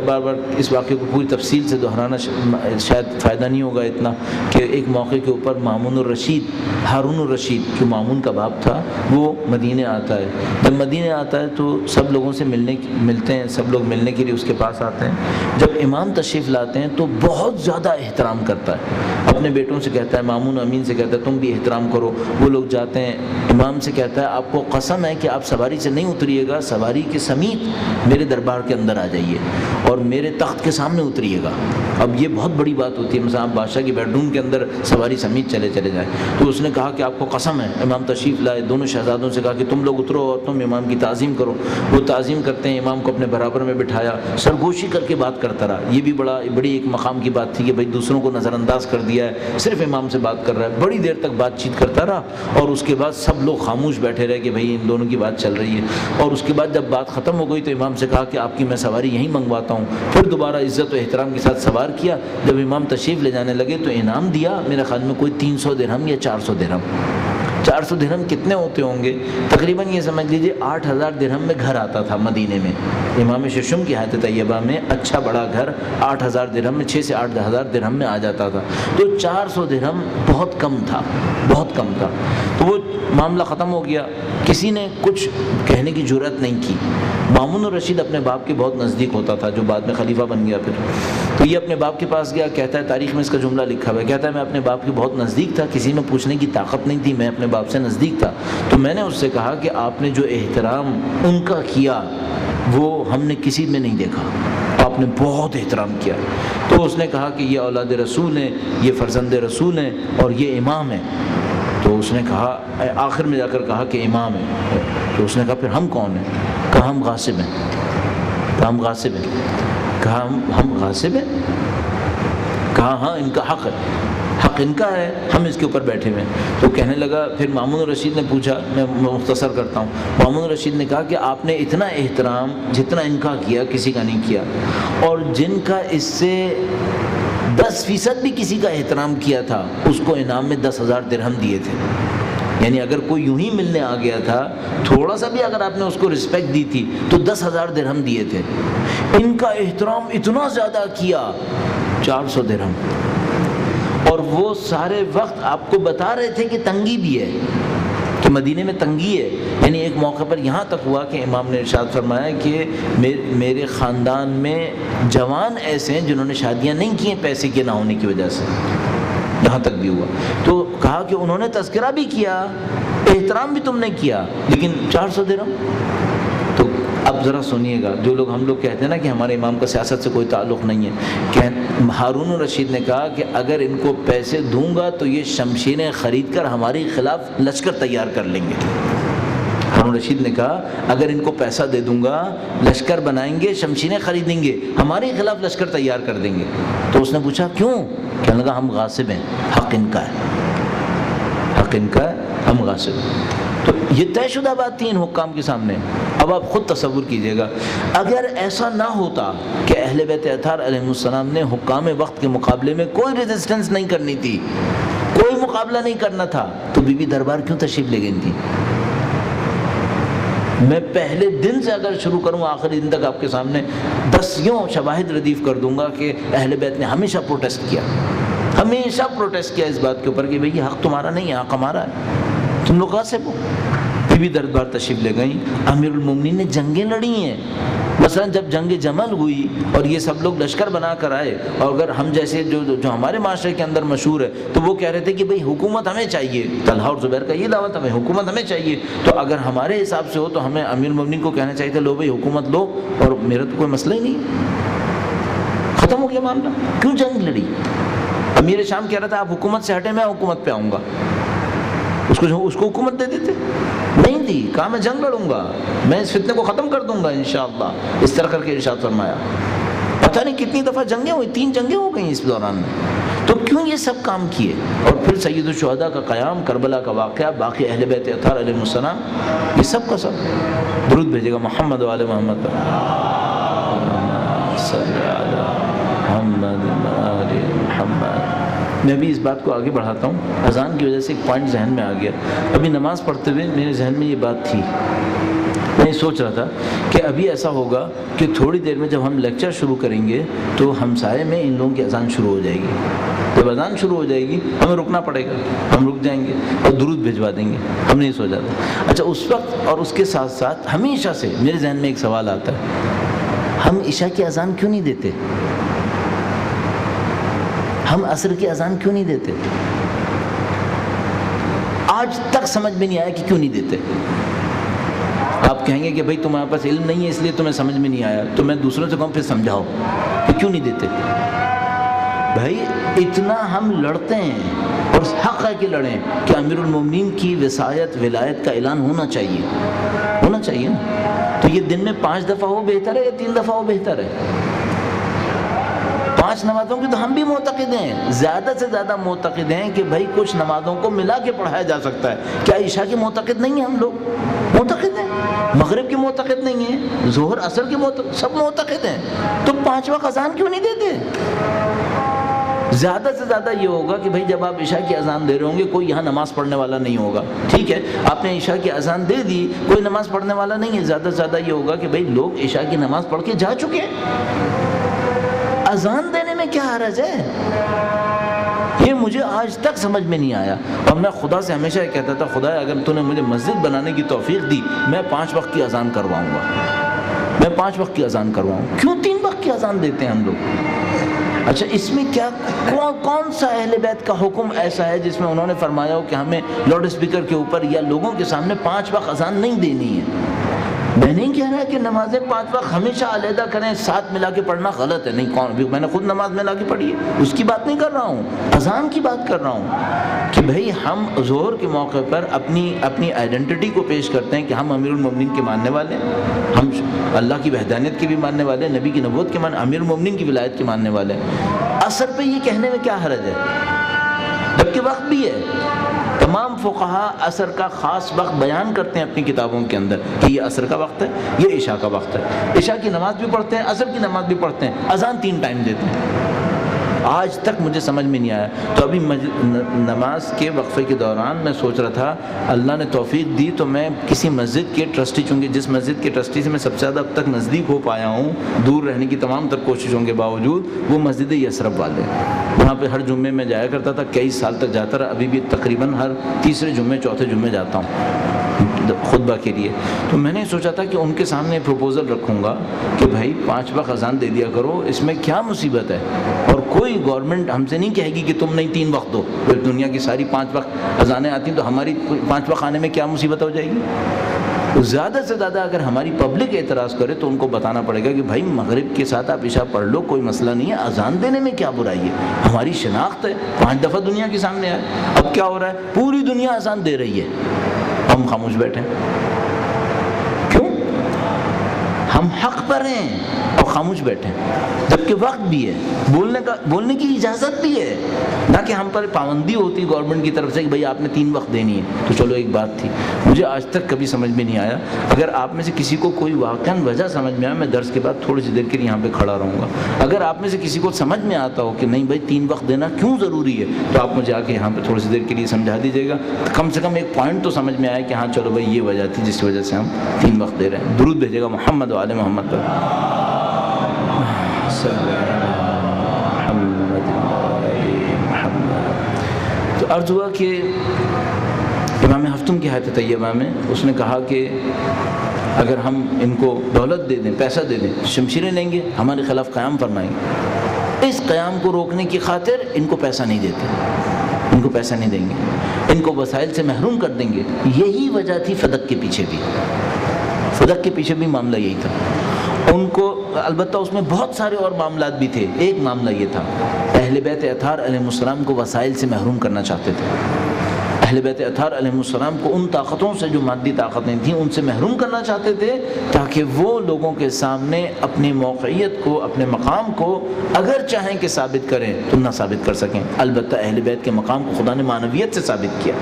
بار بار اس واقعے کو پوری تفصیل سے دہرانا شاید فائدہ نہیں ہوگا اتنا، کہ ایک موقع کے اوپر مامون الرشید، ہارون الرشید جو مامون کا باپ تھا، وہ مدینے آتا ہے۔ جب مدینے آتا ہے تو سب لوگوں سے ملتے ہیں، سب لوگ ملنے کے لیے اس کے پاس آتے ہیں۔ جب امام تشریف لاتے ہیں تو بہت زیادہ احترام کرتا ہے، اپنے بیٹوں سے کہتا ہے، مامون امین سے کہتا ہے تم بھی احترام کرو۔ وہ لوگ جاتے ہیں، امام سے کہتا ہے آپ کو قسم ہے کہ آپ سواری سے نہیں اتریے گا، سواری کے سمیت میرے دربار کے اندر آ جائیے اور میرے تخت کے سامنے اتریے گا۔ اب یہ بہت بڑی بات ہوتی ہے، مثلا آپ بادشاہ کی بیڈ روم کے اندر سواری سمیت چلے جائیں، تو اس نے کہا کہ آپ کو قسم ہے۔ امام تشریف لائے، دونوں شہزادوں سے کہا کہ تم لوگ اترو اور تم امام کی تعظیم کرو۔ وہ تعظیم کرتے ہیں، امام کو اپنے برابر میں بٹھایا، سرگوشی کر کے بات کرتا رہا۔ یہ بھی بڑی ایک مقام کی بات تھی کہ بھائی دوسروں کو نظر انداز کر دیا ہے، صرف امام سے بات کر رہا ہے۔ بڑی دیر تک بات چیت کرتا رہا، اور اس کے بعد سب لوگ خاموش بیٹھے رہے کہ بھائی ان دونوں کی بات چل رہی ہے۔ اور اس کے بعد جب بات ختم ہو گئی تو امام سے کہا کہ آپ کی میں سواری یہیں منگواتا ہوں۔ پھر دوبارہ عزت و احترام کے ساتھ سوار کیا۔ جب امام تشریف لے جانے لگے تو انعام دیا، میرے خیال میں کوئی 300 درہم یا 400 درہم۔ 400 درہم کتنے ہوتے ہوں گے؟ تقریباً یہ سمجھ لیجئے 8000 درہم میں گھر آتا تھا مدینے میں۔ امام ششم کی حیات طیبہ میں اچھا بڑا گھر 8000 درہم میں، 6 سے 8000 درہم میں آ جاتا تھا۔ تو 400 درہم بہت کم تھا، بہت کم تھا۔ تو وہ معاملہ ختم ہو گیا، کسی نے کچھ کہنے کی جرأت نہیں کی۔ مامون الرشید اپنے باپ کے بہت نزدیک ہوتا تھا، جو بعد میں خلیفہ بن گیا پھر۔ تو یہ اپنے باپ کے پاس گیا، کہتا ہے، تاریخ میں اس کا جملہ لکھا ہوا ہے، کہتا ہے میں اپنے باپ کے بہت نزدیک تھا، کسی میں پوچھنے کی طاقت نہیں تھی، میں اپنے باپ سے نزدیک تھا۔ تو میں نے اس سے کہا کہ آپ نے جو احترام ان کا کیا وہ ہم نے کسی میں نہیں دیکھا، آپ نے بہت احترام کیا. تو اس نے کہا کہ یہ اولاد رسول ہیں, یہ فرزند رسول ہیں اور یہ امام ہیں. تو اس نے کہا, آخر میں جا کر کہا کہ امام ہے. تو اس نے کہا پھر ہم کون ہیں؟ کہا ہم غاصب ہیں. کہا ہم غاصب ہیں. کہا ہم غاصب ہیں؟ کہا ہاں ان کا حق ہے, حق ان کا ہے, ہم اس کے اوپر بیٹھے ہوئے ہیں. تو کہنے لگا, پھر مامون الرشید نے پوچھا, میں مختصر کرتا ہوں, مامون الرشید نے کہا کہ آپ نے اتنا احترام جتنا ان کا کیا کسی کا نہیں کیا, اور جن کا اس سے 10% بھی کسی کا احترام کیا تھا اس کو انعام میں 10,000 درہم دیے تھے. یعنی اگر کوئی یوں ہی ملنے آ گیا تھا, تھوڑا سا بھی اگر آپ نے اس کو رسپیکٹ دی تھی تو 10,000 درہم دیے تھے. ان کا احترام اتنا زیادہ کیا, 400 درہم. اور وہ سارے وقت آپ کو بتا رہے تھے کہ تنگی بھی ہے, کہ مدینے میں تنگی ہے. یعنی ایک موقع پر یہاں تک ہوا کہ امام نے ارشاد فرمایا کہ میرے خاندان میں جوان ایسے ہیں جنہوں نے شادیاں نہیں کی ہیں پیسے کے نہ ہونے کی وجہ سے, یہاں تک بھی ہوا. تو کہا کہ انہوں نے تذکرہ بھی کیا, احترام بھی تم نے کیا, لیکن 400 درہم. تو اب ذرا سنیے گا, جو لوگ ہم لوگ کہتے ہیں نا کہ ہمارے امام کا سیاست سے کوئی تعلق نہیں ہے, کہ ہارون الرشید نے کہا کہ اگر ان کو پیسے دوں گا تو یہ شمشیریں خرید کر ہمارے خلاف لشکر تیار کر لیں گے. ہارون الرشید نے کہا اگر ان کو پیسہ دے دوں گا لشکر بنائیں گے, شمشیریں خریدیں گے, ہمارے خلاف لشکر تیار کر دیں گے. تو اس نے پوچھا کیوں؟ کہنے لگا ہم غاصب ہیں, حق ان کا ہے, حق ان کا ہے, ہم غاصب ہیں. تو یہ طے شدہ بات تھی ان حکام کے سامنے. اب آپ خود تصور کیجئے گا, اگر ایسا نہ ہوتا کہ اہل بیت اطہار علیہ السلام نے حکام وقت کے مقابلے میں کوئی ریزسٹنس نہیں کرنی تھی, کوئی مقابلہ نہیں کرنا تھا, تو بی بی دربار کیوں تشریف لے گئی تھی؟ میں پہلے دن سے اگر شروع کروں آخری دن تک آپ کے سامنے 10 شواہد ردیف کر دوں گا کہ اہل بیت نے ہمیشہ پروٹیسٹ کیا, ہمیشہ پروٹیسٹ کیا اس بات کے اوپر کہ بھئی یہ حق تمہارا نہیں ہے, حق ہمارا ہے, تم لوگ غاصب ہو. بی دربار تشریف لے گئیں. امیر المومنین نے جنگیں لڑی ہیں. مثلا جب جنگ جمل ہوئی اور یہ سب لوگ لشکر بنا کر آئے, اور اگر ہم جیسے جو ہمارے معاشرے کے اندر مشہور ہے, تو وہ کہہ رہے تھے کہ بھئی حکومت ہمیں چاہیے, طلحہ اور زبیر کا یہ دعوت, ہمیں حکومت ہمیں چاہیے. تو اگر ہمارے حساب سے ہو تو ہمیں امیر المومنین کو کہنا چاہیے تھا لو بھئی حکومت لو, اور میرا تو کوئی مسئلہ ہی نہیں, ختم ہو گیا معاملہ. کیوں جنگ لڑی؟ امیر شام کہہ رہا تھا آپ حکومت سے ہٹیں, میں حکومت پہ آؤں گا. اس کو حکومت دے دیتے, نہیں دی. کہا میں جنگ لڑوں گا, میں اس فتنے کو ختم کر دوں گا انشاءاللہ. اس طرح کر کے ارشاد فرمایا. پتہ نہیں کتنی دفعہ جنگیں ہوئی, 3 جنگیں ہو گئیں اس دوران میں. تو کیوں یہ سب کام کیے؟ اور پھر سید الشہداء کا قیام, کربلا کا واقعہ, باقی اہل بیت اطہار علیہ السلام, یہ سب کا سب. درود بھیجے گا محمد و آل محمد صلی علی محمد و آل محمد. میں بھی اس بات کو آگے بڑھاتا ہوں, اذان کی وجہ سے ایک پوائنٹ ذہن میں آ گیا. ابھی نماز پڑھتے ہوئے میرے ذہن میں یہ بات تھی, میں سوچ رہا تھا کہ ابھی ایسا ہوگا کہ تھوڑی دیر میں جب ہم لیکچر شروع کریں گے تو ہمسائے میں ان لوگوں کی اذان شروع ہو جائے گی. جب اذان شروع ہو جائے گی ہمیں رکنا پڑے گا, ہم رک جائیں گے اور درود بھجوا دیں گے. ہم نہیں سوچا تھا. اچھا, اس وقت اور اس کے ساتھ ساتھ ہمیشہ سے میرے ذہن میں ایک سوال آتا ہے, ہم عشاء کی اذان کیوں نہیں دیتے؟ ہم عصر کی اذان کیوں نہیں دیتے؟ آج تک سمجھ میں نہیں آیا کہ کیوں نہیں دیتے. آپ کہیں گے کہ بھائی تمہارے پاس علم نہیں ہے اس لیے تمہیں سمجھ میں نہیں آیا, تو میں دوسروں سے کہوں پھر سمجھاؤ کہ کیوں نہیں دیتے. بھائی اتنا ہم لڑتے ہیں, اور حق ہے کہ لڑیں, کہ امیر المومنین کی وصایت ولایت کا اعلان ہونا چاہیے, ہونا چاہیے نا. تو یہ دن میں 5 دفعہ ہو بہتر ہے یا 3 دفعہ ہو بہتر ہے؟ 5 نمازوں کی تو ہم بھی معتقد ہیں, زیادہ سے زیادہ معتقد ہیں کہ بھائی کچھ نمازوں کو ملا کے پڑھایا جا سکتا ہے. کیا عشاء کے معتقد نہیں ہیں ہم لوگ؟ معتقد ہیں. مغرب کے معتقد نہیں ہیں, ظہر عصر کے معتقد, سب معتقد ہیں. تو 5 وقت اذان کیوں نہیں دیتے؟ زیادہ سے زیادہ یہ ہوگا کہ بھائی جب آپ عشاء کی اذان دے رہے ہوں گے کوئی یہاں نماز پڑھنے والا نہیں ہوگا. ٹھیک ہے, آپ نے عشاء کی اذان دے دی, کوئی نماز پڑھنے والا نہیں ہے. زیادہ سے زیادہ یہ ہوگا کہ بھائی لوگ عشاء کی نماز پڑھ کے جا چکے ہیں. اذان دینے میں کیا حرج ہے؟ یہ مجھے آج تک سمجھ میں نہیں آیا. اور میں خدا سے ہمیشہ یہ کہتا تھا, خدا اگر تو نے مجھے مسجد بنانے کی توفیق دی, میں 5 وقت کی اذان کرواؤں گا, میں 5 وقت کی اذان کرواؤں. کیوں 3 وقت کی اذان دیتے ہیں ہم لوگ؟ اچھا, اس میں کیا کون سا اہل بیت کا حکم ایسا ہے جس میں انہوں نے فرمایا ہو کہ ہمیں لاؤڈ اسپیکر کے اوپر یا لوگوں کے سامنے 5 وقت اذان نہیں دینی ہے؟ میں نہیں کہہ رہا کہ نمازیں 5 وقت ہمیشہ علیحدہ کریں، ساتھ ملا کے پڑھنا غلط ہے، نہیں، کون، میں نے خود نماز ملا کے پڑھی ہے، اس کی بات نہیں کر رہا ہوں، اذان کی بات کر رہا ہوں کہ بھئی ہم ظہر کے موقع پر اپنی آئیڈینٹی کو پیش کرتے ہیں کہ ہم امیر المومنین کے ماننے والے ہیں، ہم اللہ کی وحدانیت کے بھی ماننے والے ہیں، نبی کی نبوت کے امیر المومنین کی ولایت کے ماننے والے ہیں۔ عصر پہ یہ کہنے میں کیا حرج ہے جبکہ وقت بھی ہے؟ تمام فقہا عصر کا خاص وقت بیان کرتے ہیں اپنی کتابوں کے اندر کہ یہ عصر کا وقت ہے، یہ عشاء کا وقت ہے، عشاء کی نماز بھی پڑھتے ہیں، عصر کی نماز بھی پڑھتے ہیں، اذان 3 ٹائم دیتے ہیں۔ آج تک مجھے سمجھ میں نہیں آیا۔ تو ابھی نماز کے وقفے کے دوران میں سوچ رہا تھا اللہ نے توفیق دی تو میں کسی مسجد کے ٹرسٹی، چونکہ جس مسجد کے ٹرسٹی سے میں سب سے زیادہ اب تک نزدیک ہو پایا ہوں دور رہنے کی تمام تر کوششوں کے باوجود، وہ مسجد یثرب والے، وہاں پہ ہر جمعے میں جایا کرتا تھا، کئی سال تک جاتا رہا، ابھی بھی تقریباً ہر تیسرے جمعے چوتھے جمعے جاتا ہوں خطبہ کے لیے۔ تو میں نے سوچا تھا کہ ان کے سامنے پروپوزل رکھوں گا کہ بھائی 5 وقت اذان دے دیا کرو، اس میں کیا مصیبت ہے؟ اور کوئی گورنمنٹ ہم سے نہیں کہے گی کہ تم نہیں 3 وقت دو، پھر دنیا کی ساری 5 وقت اذانیں آتی ہیں تو ہماری 5 وقت آنے میں کیا مصیبت ہو جائے گی؟ زیادہ سے زیادہ اگر ہماری پبلک اعتراض کرے تو ان کو بتانا پڑے گا کہ بھائی مغرب کے ساتھ آپ عشاء پڑھ لو، کوئی مسئلہ نہیں ہے، اذان دینے میں کیا برائی ہے؟ ہماری شناخت ہے، 5 دفعہ دنیا کے سامنے آئے۔ اب کیا ہو رہا ہے؟ پوری دنیا اذان دے رہی ہے، ہم خاموش بیٹھے ہیں۔ کیوں؟ ہم حق پر ہیں اور خاموش بیٹھے ہیں، جبکہ وقت بھی ہے، بولنے کی اجازت بھی ہے، نہ کہ ہم پر پابندی ہوتی گورنمنٹ کی طرف سے کہ بھئی آپ نے 3 وقت دینی ہے۔ تو چلو ایک بات تھی، مجھے آج تک کبھی سمجھ میں نہیں آیا، اگر آپ میں سے کسی کو کوئی واقعاً وجہ سمجھ میں آیا، میں درس کے بعد تھوڑی سی دیر کے لیے یہاں پہ کھڑا رہوں گا، اگر آپ میں سے کسی کو سمجھ میں آتا ہو کہ نہیں بھائی 3 وقت دینا کیوں ضروری ہے، تو آپ مجھے آ کے یہاں پہ تھوڑی سی دیر کے لیے سمجھا دیجیے گا، کم سے کم ایک پوائنٹ تو سمجھ میں آیا کہ ہاں چلو بھائی یہ وجہ تھی جس وجہ سے ہم 3 وقت دے رہے ہیں۔ درود بھیجے گا محمد و آل محمد پر۔ تو عرض ہوا کہ امام ہفتم کی حیات طیبہ میں اس نے کہا کہ اگر ہم ان کو دولت دے دیں، پیسہ دے دیں، شمشیریں لیں گے، ہمارے خلاف قیام فرمائیں گے، اس قیام کو روکنے کی خاطر ان کو پیسہ نہیں دیتے، ان کو پیسہ نہیں دیں گے، ان کو وسائل سے محروم کر دیں گے۔ یہی وجہ تھی فدق کے پیچھے بھی، فدق کے پیچھے بھی معاملہ یہی تھا ان کو، البتہ اس میں بہت سارے اور معاملات بھی تھے۔ ایک معاملہ یہ تھا، اہل بیت اطہار علیہ السلام کو وسائل سے محروم کرنا چاہتے تھے، اہل بیت اطہار علیہ السلام کو ان طاقتوں سے جو مادی طاقتیں تھیں ان سے محروم کرنا چاہتے تھے تاکہ وہ لوگوں کے سامنے اپنی موقعیت کو، اپنے مقام کو اگر چاہیں کہ ثابت کریں تو نہ ثابت کر سکیں۔ البتہ اہل بیت کے مقام کو خدا نے معنویت سے ثابت کیا،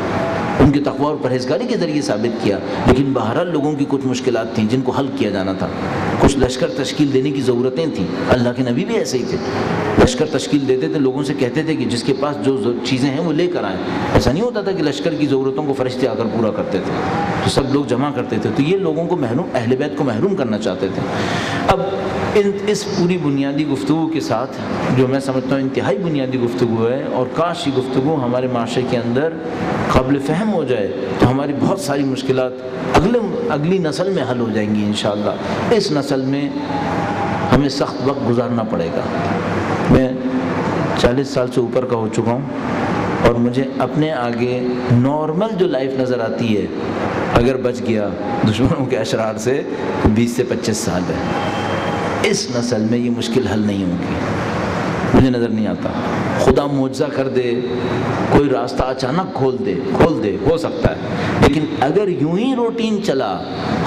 ان کے تقوی اور پرہیزگاری کے ذریعے ثابت کیا، لیکن بہرحال لوگوں کی کچھ مشکلات تھیں جن کو حل کیا جانا تھا، کچھ لشکر تشکیل دینے کی ضرورتیں تھیں۔ اللہ کے نبی بھی ایسے ہی تھے، لشکر تشکیل دیتے تھے، لوگوں سے کہتے تھے کہ جس کے پاس جو چیزیں ہیں وہ لے کر آئیں۔ ایسا نہیں ہوتا تھا کہ لشکر کی ضرورتوں کو فرشتے آ کر پورا کرتے تھے، تو سب لوگ جمع کرتے تھے، تو یہ لوگوں کو محروم، اہل بیت کو محروم کرنا چاہتے تھے۔ اب اس پوری بنیادی گفتگو کے ساتھ جو میں سمجھتا ہوں انتہائی بنیادی گفتگو ہے، اور کاش یہ گفتگو ہمارے معاشرے کے اندر قابل فہم ہو جائے تو ہماری بہت ساری مشکلات اگلی نسل میں حل ہو جائیں گی انشاءاللہ۔ اس نسل میں ہمیں سخت وقت گزارنا پڑے گا۔ میں 40 سال سے اوپر کا ہو چکا ہوں اور مجھے اپنے آگے نارمل جو لائف نظر آتی ہے، اگر بچ گیا دشمنوں کے اشرار سے، 20 سے 25 سال ہے۔ اس نسل میں یہ مشکل حل نہیں ہوگی، مجھے نظر نہیں آتا۔ خدا معجزہ کر دے، کوئی راستہ اچانک کھول دے، ہو سکتا ہے، لیکن اگر یوں ہی روٹین چلا،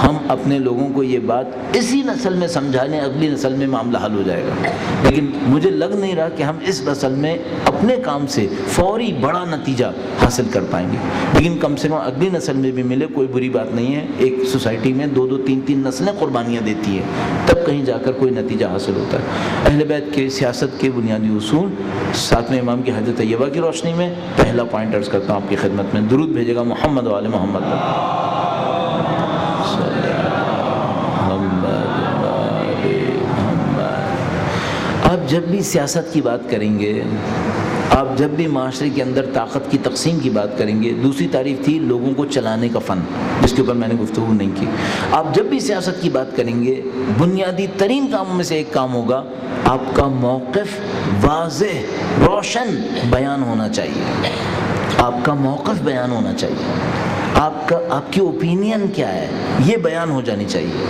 ہم اپنے لوگوں کو یہ بات اسی نسل میں سمجھا لیں، اگلی نسل میں معاملہ حل ہو جائے گا۔ لیکن مجھے لگ نہیں رہا کہ ہم اس نسل میں اپنے کام سے فوری بڑا نتیجہ حاصل کر پائیں گے، لیکن کم سے کم اگلی نسل میں بھی ملے، کوئی بری بات نہیں ہے۔ ایک سوسائٹی میں 2 3 نسلیں قربانیاں دیتی ہیں، تب کہیں جا کر کوئی نتیجہ حاصل ہوتا ہے۔ اہل بیت کے سیاست کے بنیادی اصول 7ویں امام کی حدیث طیبہ کی روشنی میں پہلا پوائنٹ عرض کرتا ہوں آپ کی خدمت میں، درود بھیجے گا محمد و آل محمد پر۔ آپ جب بھی سیاست کی بات کریں گے، آپ جب بھی معاشرے کے اندر طاقت کی تقسیم کی بات کریں گے، دوسری تعریف تھی لوگوں کو چلانے کا فن، جس کے اوپر میں نے گفتگو نہیں کی۔ آپ جب بھی سیاست کی بات کریں گے، بنیادی ترین کاموں میں سے ایک کام ہوگا، آپ کا موقف واضح روشن بیان ہونا چاہیے، آپ کا موقف بیان ہونا چاہیے۔ آپ کی اوپینین کیا ہے، یہ بیان ہو جانی چاہیے۔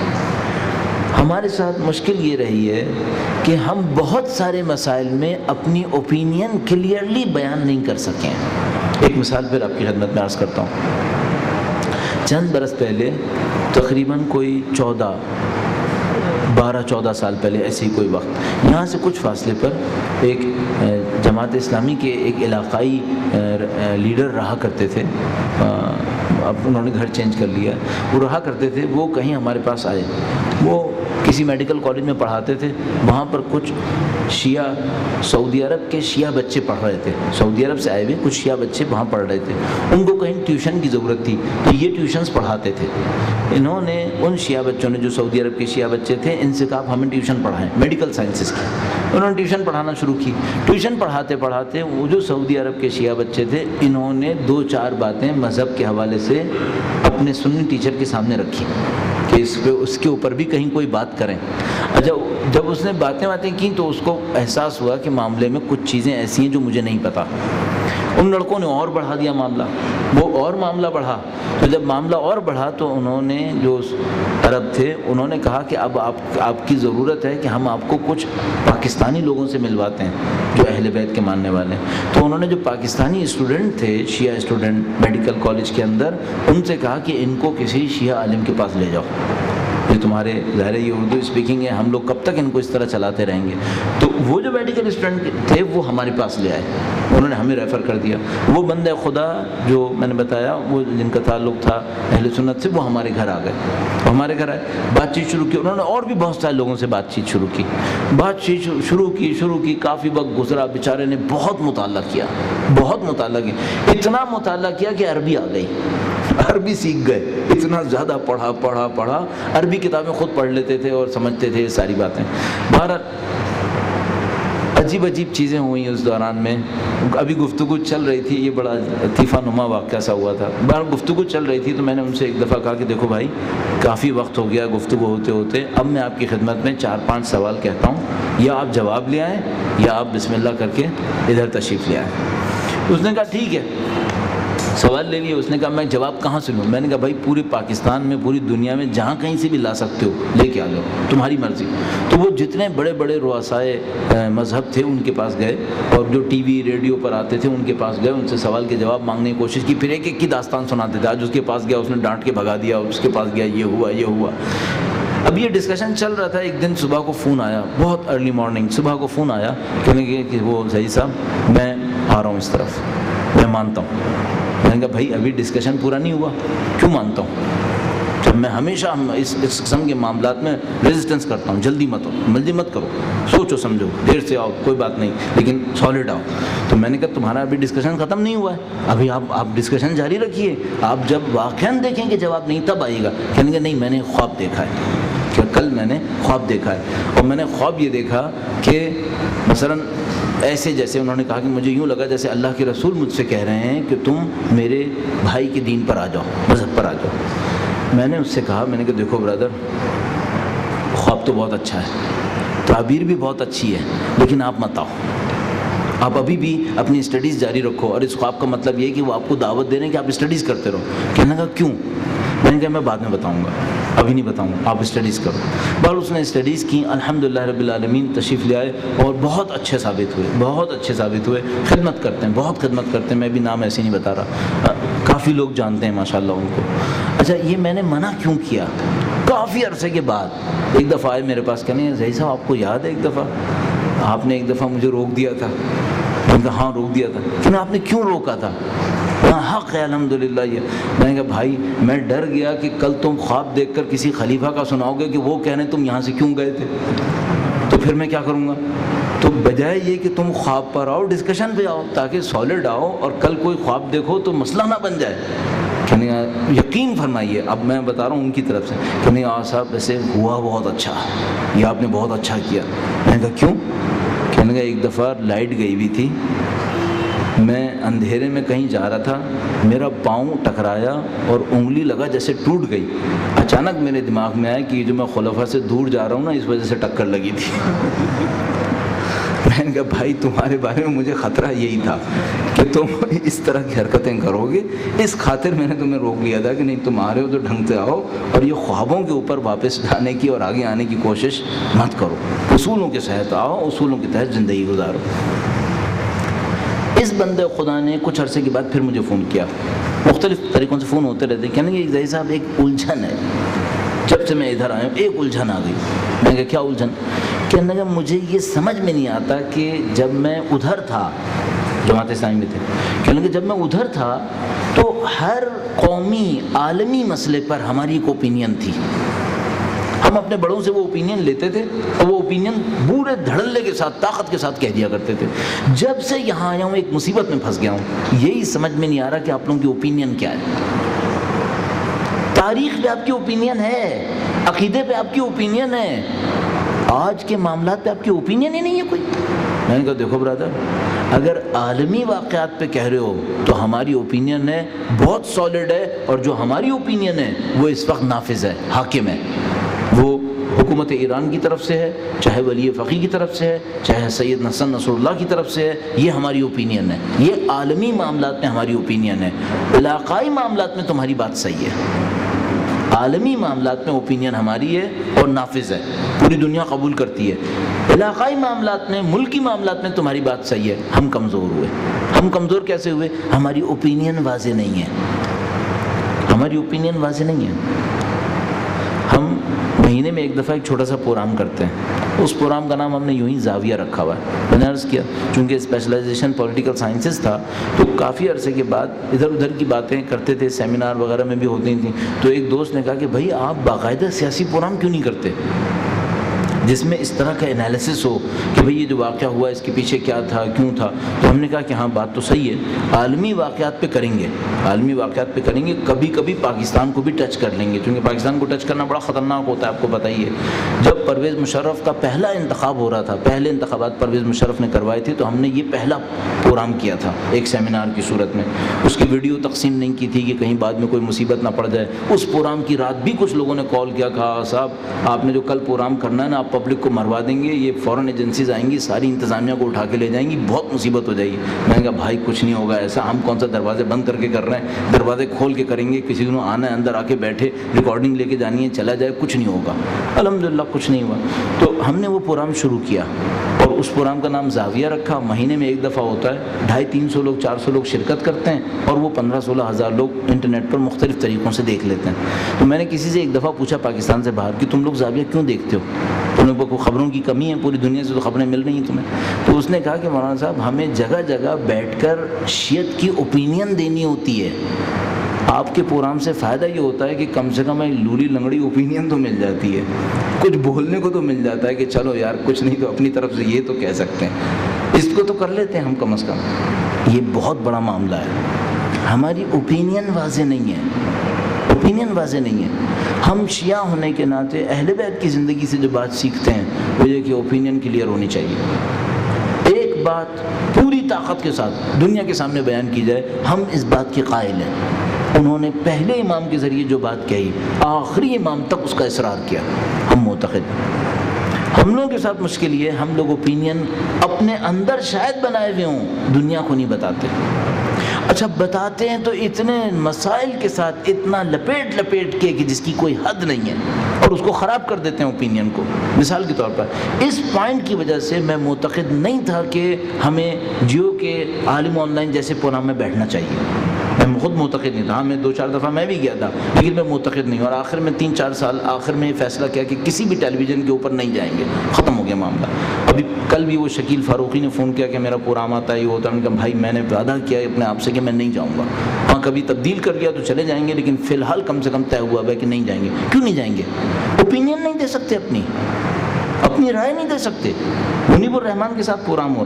ہمارے ساتھ مشکل یہ رہی ہے کہ ہم بہت سارے مسائل میں اپنی اوپینین کلیئرلی بیان نہیں کر سکیں۔ ایک مثال پھر آپ کی خدمت میں عرض کرتا ہوں۔ چند برس پہلے، تقریباً کوئی 12-14 سال پہلے، ایسے ہی کوئی وقت، یہاں سے کچھ فاصلے پر ایک جماعت اسلامی کے ایک علاقائی لیڈر رہا کرتے تھے، اب انہوں نے گھر چینج کر لیا، وہ رہا کرتے تھے، وہ کہیں ہمارے پاس آئے، وہ کسی میڈیکل کالج میں پڑھاتے تھے، وہاں پر کچھ شیعہ، سعودی عرب کے شیعہ بچے پڑھ رہے تھے، سعودی عرب سے آئے ہوئے کچھ شیعہ بچے وہاں پڑھ رہے تھے، ان کو کہیں ٹیوشن کی ضرورت تھی تو یہ ٹیوشنز پڑھاتے تھے۔ انہوں نے ان شیعہ بچوں نے جو سعودی عرب کے شیعہ بچے تھے، ان سے کہا ہمیں ٹیوشن پڑھائیں میڈیکل سائنسز کی۔ انہوں نے ٹیوشن پڑھانا شروع کی۔ ٹیوشن پڑھاتے پڑھاتے وہ جو سعودی عرب کے شیعہ بچے تھے، انہوں نے 2-4 باتیں مذہب کے حوالے سے اپنے سنی ٹیچر کے سامنے رکھی کہ اس کے اوپر بھی کہیں کوئی بات کریں۔ اچھا، جب اس نے باتیں کی تو اس کو احساس ہوا کہ معاملے میں کچھ چیزیں ایسی ہیں جو مجھے نہیں پتہ۔ ان لڑکوں نے اور بڑھا دیا معاملہ، وہ اور معاملہ بڑھا، تو جب معاملہ اور بڑھا تو انہوں نے، جو عرب تھے، انہوں نے کہا کہ اب آپ کی ضرورت ہے کہ ہم آپ کو کچھ پاکستانی لوگوں سے ملواتے ہیں جو اہل بیت کے ماننے والے ہیں۔ تو انہوں نے جو پاکستانی اسٹوڈنٹ تھے، شیعہ اسٹوڈنٹ میڈیکل کالج کے اندر، ان سے کہا کہ ان کو کسی شیعہ عالم کے پاس لے جاؤ، یہ تمہارے ظاہر ہے یہ اردو اسپیکنگ ہے، ہم لوگ کب تک ان کو اس طرح چلاتے رہیں گے۔ تو وہ جو میڈیکل اسٹوڈنٹ تھے وہ ہمارے پاس لے آئے، انہوں نے ہمیں ریفر کر دیا۔ وہ بندہ خدا جو میں نے بتایا، وہ جن کا تعلق تھا اہل سنت سے، وہ ہمارے گھر آ گئے، ہمارے گھر آئے، بات چیت شروع کی۔ انہوں نے اور بھی بہت سارے لوگوں سے بات چیت شروع کی، کافی وقت گزرا، بیچارے نے بہت مطالعہ کیا، اتنا مطالعہ کیا کہ عربی آ گئی، عربی سیکھ گئے، اتنا زیادہ پڑھا، عربی کتابیں خود پڑھ لیتے تھے اور سمجھتے تھے یہ ساری باتیں۔ بہرحال عجیب چیزیں ہوئیں اس دوران میں۔ ابھی گفتگو چل رہی تھی، یہ بڑا لطیفہ نما واقعہ سا ہوا تھا۔ بہرحال گفتگو چل رہی تھی تو میں نے ان سے ایک دفعہ کہا کہ دیکھو بھائی، کافی وقت ہو گیا گفتگو ہوتے، اب میں آپ کی خدمت میں 4-5 سوال کہتا ہوں، یا آپ جواب لے آئیں یا آپ بسم اللہ کر کے ادھر تشریف لے آئیں۔ اس نے کہا ٹھیک ہے، سوال لے لیے۔ اس نے کہا میں جواب کہاں سے لوں؟ میں نے کہا بھائی پورے پاکستان میں، پوری دنیا میں جہاں کہیں سے بھی لا سکتے ہو، لے کے آ جاؤ، تمہاری مرضی۔ تو وہ جتنے بڑے رؤسائے مذہب تھے ان کے پاس گئے، اور جو ٹی وی ریڈیو پر آتے تھے ان کے پاس گئے، ان سے سوال کے جواب مانگنے کی کوشش کی، پھر ایک کی داستان سناتے تھے۔ آج اس کے پاس گیا، اس نے ڈانٹ کے بھگا دیا، اس کے پاس گیا، یہ ہوا۔ اب یہ ڈسکشن چل رہا تھا، ایک دن صبح کو فون آیا، بہت ارلی مارننگ صبح کو فون آیا، کہنے لگے کہ وہ ظہیر صاحب میں آ رہا ہوں اس طرف، میں مانتا ہوں۔ میں نے کہا بھائی ابھی ڈسکشن پورا نہیں ہوا، کیوں مانتا ہوں؟ جب میں ہمیشہ اس قسم کے معاملات میں ریزسٹنس کرتا ہوں، جلدی مت کرو، سوچو سمجھو، دیر سے آؤ کوئی بات نہیں، لیکن سالڈ آؤ۔ تو میں نے کہا تمہارا ابھی ڈسکشن ختم نہیں ہوا ہے، ابھی آپ ڈسکشن جاری رکھیے، آپ جب واقعاً دیکھیں کہ جواب نہیں تب آئیے گا۔ کہنے کہ نہیں، میں نے خواب دیکھا ہے، کہ کل میں نے خواب دیکھا ہے، اور میں نے خواب یہ دیکھا کہ مثلاً ایسے، جیسے انہوں نے کہا کہ مجھے یوں لگا جیسے اللہ کے رسول مجھ سے کہہ رہے ہیں کہ تم میرے بھائی کے دین پر آ جاؤ، مذہب پر آ جاؤ۔ میں نے اس سے کہا، میں نے کہا دیکھو برادر، خواب تو بہت اچھا ہے، تعبیر بھی بہت اچھی ہے، لیکن آپ مت آؤ، آپ ابھی بھی اپنی اسٹڈیز جاری رکھو، اور اس خواب کا مطلب یہ کہ وہ آپ کو دعوت دے رہے ہیں کہ آپ اسٹڈیز کرتے رہو۔ کہنے لگا کیوں؟ میں نے کہا میں بعد میں بتاؤں گا، ابھی نہیں بتاؤں گا، آپ اسٹڈیز کرو۔ بہرحال اس نے اسٹڈیز کی، الحمدللہ رب العالمین تشریف لے آئے، اور بہت اچھے ثابت ہوئے، خدمت کرتے ہیں، بہت خدمت کرتے ہیں، میں بھی نام ایسے نہیں بتا رہا، کافی لوگ جانتے ہیں ماشاءاللہ ان کو۔ اچھا، یہ میں نے منع کیوں کیا؟ کافی عرصے کے بعد ایک دفعہ آئے میرے پاس، کہنے ظہیر صاحب آپ کو یاد ہے ایک دفعہ آپ نے ایک دفعہ مجھے روک دیا تھا؟ میں نے کہا ہاں روک دیا تھا۔ کہ آپ نے کیوں روکا تھا؟ حق ہے الحمدللہ یہ۔ میں نے کہا بھائی میں ڈر گیا کہ کل تم خواب دیکھ کر کسی خلیفہ کا سناؤ گے کہ وہ کہنے تم یہاں سے کیوں گئے تھے، تو پھر میں کیا کروں گا؟ تو بجائے یہ کہ تم خواب پر آؤ، ڈسکشن پہ آؤ، تاکہ سالڈ آؤ، اور کل کوئی خواب دیکھو تو مسئلہ نہ بن جائے۔ کہ نہیں یقین فرمائیے، اب میں بتا رہا ہوں ان کی طرف سے، کہ نہیں صاحب ویسے ہوا بہت اچھا، یہ آپ نے بہت اچھا کیا۔ میں نے کہا کیوں؟ کہنے کا ایک دفعہ لائٹ گئی ہوئی تھی، میں اندھیرے میں کہیں جا رہا تھا، میرا پاؤں ٹکرایا اور انگلی لگا جیسے ٹوٹ گئی۔ اچانک میرے دماغ میں آیا کہ جو میں خلفاء سے دور جا رہا ہوں نا، اس وجہ سے ٹکر لگی تھی۔ میں نے کہا بھائی تمہارے بارے میں مجھے خطرہ یہی تھا کہ تم اس طرح کی حرکتیں کرو گے، اس خاطر میں نے تمہیں روک لیا تھا کہ نہیں تم آ رہے ہو تو ڈھنگ سے آؤ اور یہ خوابوں کے اوپر واپس جانے کی اور آگے آنے کی کوشش مت کرو، اصولوں کے تحت آؤ، اصولوں کے تحت زندگی گزارو۔ اس بندے خدا نے کچھ عرصے کے بعد پھر مجھے فون کیا، مختلف طریقوں سے فون ہوتے رہتے، کہنے کہ زئی صاحب ایک الجھن ہے، جب سے میں ادھر آیا ہوں ایک الجھن آ گئی۔ میں نے کہا کیا الجھن؟ کہنے لگا مجھے یہ سمجھ میں نہیں آتا کہ جب میں ادھر تھا، جماعت اسلامی میں تھے، کہنے لگا جب میں ادھر تھا تو ہر قومی عالمی مسئلے پر ہماری ایک اوپینین تھی، ہم اپنے بڑوں سے وہ اوپینین لیتے تھے اور وہ اوپینین پورے دھڑلے کے ساتھ طاقت کے ساتھ کہہ دیا کرتے تھے۔ جب سے یہاں آیا ہوں ایک مصیبت میں پھنس گیا ہوں، یہی سمجھ میں نہیں آ رہا کہ آپ لوگوں کی اوپینین کیا ہے۔ تاریخ پہ آپ کی اوپینین ہے، عقیدے پہ آپ کی اوپینین ہے، آج کے معاملات پہ آپ کی اوپینین ہی نہیں ہے کوئی۔ میں نے کہا دیکھو برادر، اگر عالمی واقعات پہ کہہ رہے ہو تو ہماری اوپینین ہے، بہت سالڈ ہے، اور جو ہماری اوپینین ہے وہ اس وقت نافذ ہے، حاکم ہے، وہ حکومت ایران کی طرف سے ہے، چاہے ولی فقیہ کی طرف سے ہے، چاہے سید حسن نصر اللہ کی طرف سے ہے، یہ ہماری اوپینین ہے، یہ عالمی معاملات میں ہماری اوپینین ہے۔ علاقائی معاملات میں تمہاری بات صحیح ہے، عالمی معاملات میں اوپینین ہماری ہے اور نافذ ہے، پوری دنیا قبول کرتی ہے۔ علاقائی معاملات میں، ملکی معاملات میں تمہاری بات صحیح ہے، ہم کمزور ہوئے۔ ہم کمزور کیسے ہوئے؟ ہماری اوپینین واضح نہیں ہے، ہماری اوپینین واضح نہیں ہے۔ ہم مہینے میں ایک دفعہ ایک چھوٹا سا پروگرام کرتے ہیں، اس پروگرام کا نام ہم نے یوں ہی زاویہ رکھا ہوا ہے۔ میں نے عرض کیا چونکہ اسپیشلائزیشن پولیٹیکل سائنسز تھا تو کافی عرصے کے بعد ادھر ادھر کی باتیں کرتے تھے، سیمینار وغیرہ میں بھی ہوتی تھیں، تو ایک دوست نے کہا کہ بھائی آپ باقاعدہ سیاسی پروگرام کیوں نہیں کرتے جس میں اس طرح کا انالیسس ہو کہ بھئی یہ جو واقعہ ہوا اس کے پیچھے کیا تھا، کیوں تھا؟ تو ہم نے کہا کہ ہاں بات تو صحیح ہے، عالمی واقعات پہ کریں گے، عالمی واقعات پہ کریں گے، کبھی کبھی پاکستان کو بھی ٹچ کر لیں گے، کیونکہ پاکستان کو ٹچ کرنا بڑا خطرناک ہوتا ہے، آپ کو بتائیے۔ جب پرویز مشرف کا پہلا انتخاب ہو رہا تھا، پہلے انتخابات پرویز مشرف نے کروائے تھے، تو ہم نے یہ پہلا پروگرام کیا تھا ایک سیمینار کی صورت میں، اس کی ویڈیو تقسیم نہیں کی تھی کہ کہیں بعد میں کوئی مصیبت نہ پڑ جائے۔ اس پروگرام کی رات بھی کچھ لوگوں نے کال کیا، کہا صاحب آپ نے جو کل پروگرام کرنا ہے نا، آپ پبلک کو مروا دیں گے، یہ فورن ایجنسیز آئیں گی، ساری انتظامیہ کو اٹھا کے لے جائیں گی، بہت مصیبت ہو جائے گی۔ میں نے کہا بھائی کچھ نہیں ہوگا ایسا، ہم کون سا دروازے بند کر کے کر رہے ہیں، دروازے کھول کے کریں گے، کسی نے آنا ہے اندر آ کے بیٹھے، ریکارڈنگ لے کے جانی ہے، چلا جائے، کچھ نہیں ہوگا۔ الحمدللہ کچھ نہیں ہوا۔ تو ہم نے وہ پروگرام شروع کیا اور اس پروگرام کا نام زاویہ رکھا، مہینے میں ایک دفعہ ہوتا ہے، 250-300 لوگ 400 لوگ شرکت کرتے ہیں اور وہ 15-16 ہزار لوگ انٹرنیٹ پر مختلف طریقوں سے دیکھ لیتے ہیں۔ تو میں نے کسی سے ایک دفعہ پوچھا پاکستان سے باہر کہ تم لوگ زاویہ کیوں دیکھتے ہو؟ تم لوگوں کو خبروں کی کمی ہے، پوری دنیا سے تو خبریں مل رہی ہیں تمہیں۔ تو اس نے کہا کہ مولانا صاحب ہمیں جگہ جگہ بیٹھ کر شیعت کی اوپینین دینی ہوتی ہے، آپ کے پروگرام سے فائدہ یہ ہوتا ہے کہ کم سے کم ایک لولی لنگڑی اوپینین تو مل جاتی ہے، کچھ بولنے کو تو مل جاتا ہے کہ چلو یار کچھ نہیں تو اپنی طرف سے یہ تو کہہ سکتے ہیں، اس کو تو کر لیتے ہیں ہم کم از کم۔ یہ بہت بڑا معاملہ ہے، ہماری اوپینین واضح نہیں ہے، اوپینین واضح نہیں ہے۔ ہم شیعہ ہونے کے ناطے اہل بیت کی زندگی سے جو بات سیکھتے ہیں وہ یہ کہ اوپینین کلیئر ہونی چاہیے، ایک بات پوری طاقت کے ساتھ دنیا کے سامنے بیان کی جائے، ہم اس بات کے قائل ہیں۔ انہوں نے پہلے امام کے ذریعے جو بات کہی آخری امام تک اس کا اصرار کیا، ہم معتقد ہیں۔ ہم لوگوں کے ساتھ مشکل یہ ہے ہم لوگ اوپینین اپنے اندر شاید بنائے ہوئے ہوں، دنیا کو نہیں بتاتے۔ اچھا بتاتے ہیں تو اتنے مسائل کے ساتھ اتنا لپیٹ کے کہ جس کی کوئی حد نہیں ہے، اور اس کو خراب کر دیتے ہیں اوپینین کو۔ مثال کے طور پر اس پوائنٹ کی وجہ سے میں معتقد نہیں تھا کہ ہمیں جیو کے عالم آن لائن جیسے پروگرام میں بیٹھنا چاہیے، میں خود معتقد نہیں تھا، میں 2-4 دفعہ میں بھی گیا تھا لیکن میں معتقد نہیں، اور آخر میں 3-4 سال آخر میں یہ فیصلہ کیا کہ کسی بھی ٹیلی ویژن کے اوپر نہیں جائیں گے، ختم ہو گیا معاملہ۔ ابھی کل بھی وہ شکیل فاروقی نے فون کیا کہ میرا پروگرام آتا ہے، یہ ہوتا ہے، میں نے کہا بھائی میں نے وعدہ کیا اپنے آپ سے کہ میں نہیں جاؤں گا، ہاں کبھی تبدیل کر لیا تو چلے جائیں گے لیکن فی الحال کم سے کم طے ہوا ہے کہ نہیں جائیں گے۔ کیوں نہیں جائیں گے؟ اوپینین نہیں دے سکتے، اپنی رائے نہیں دے سکتے۔ منیب الرحمان کے ساتھ پروگرام ہو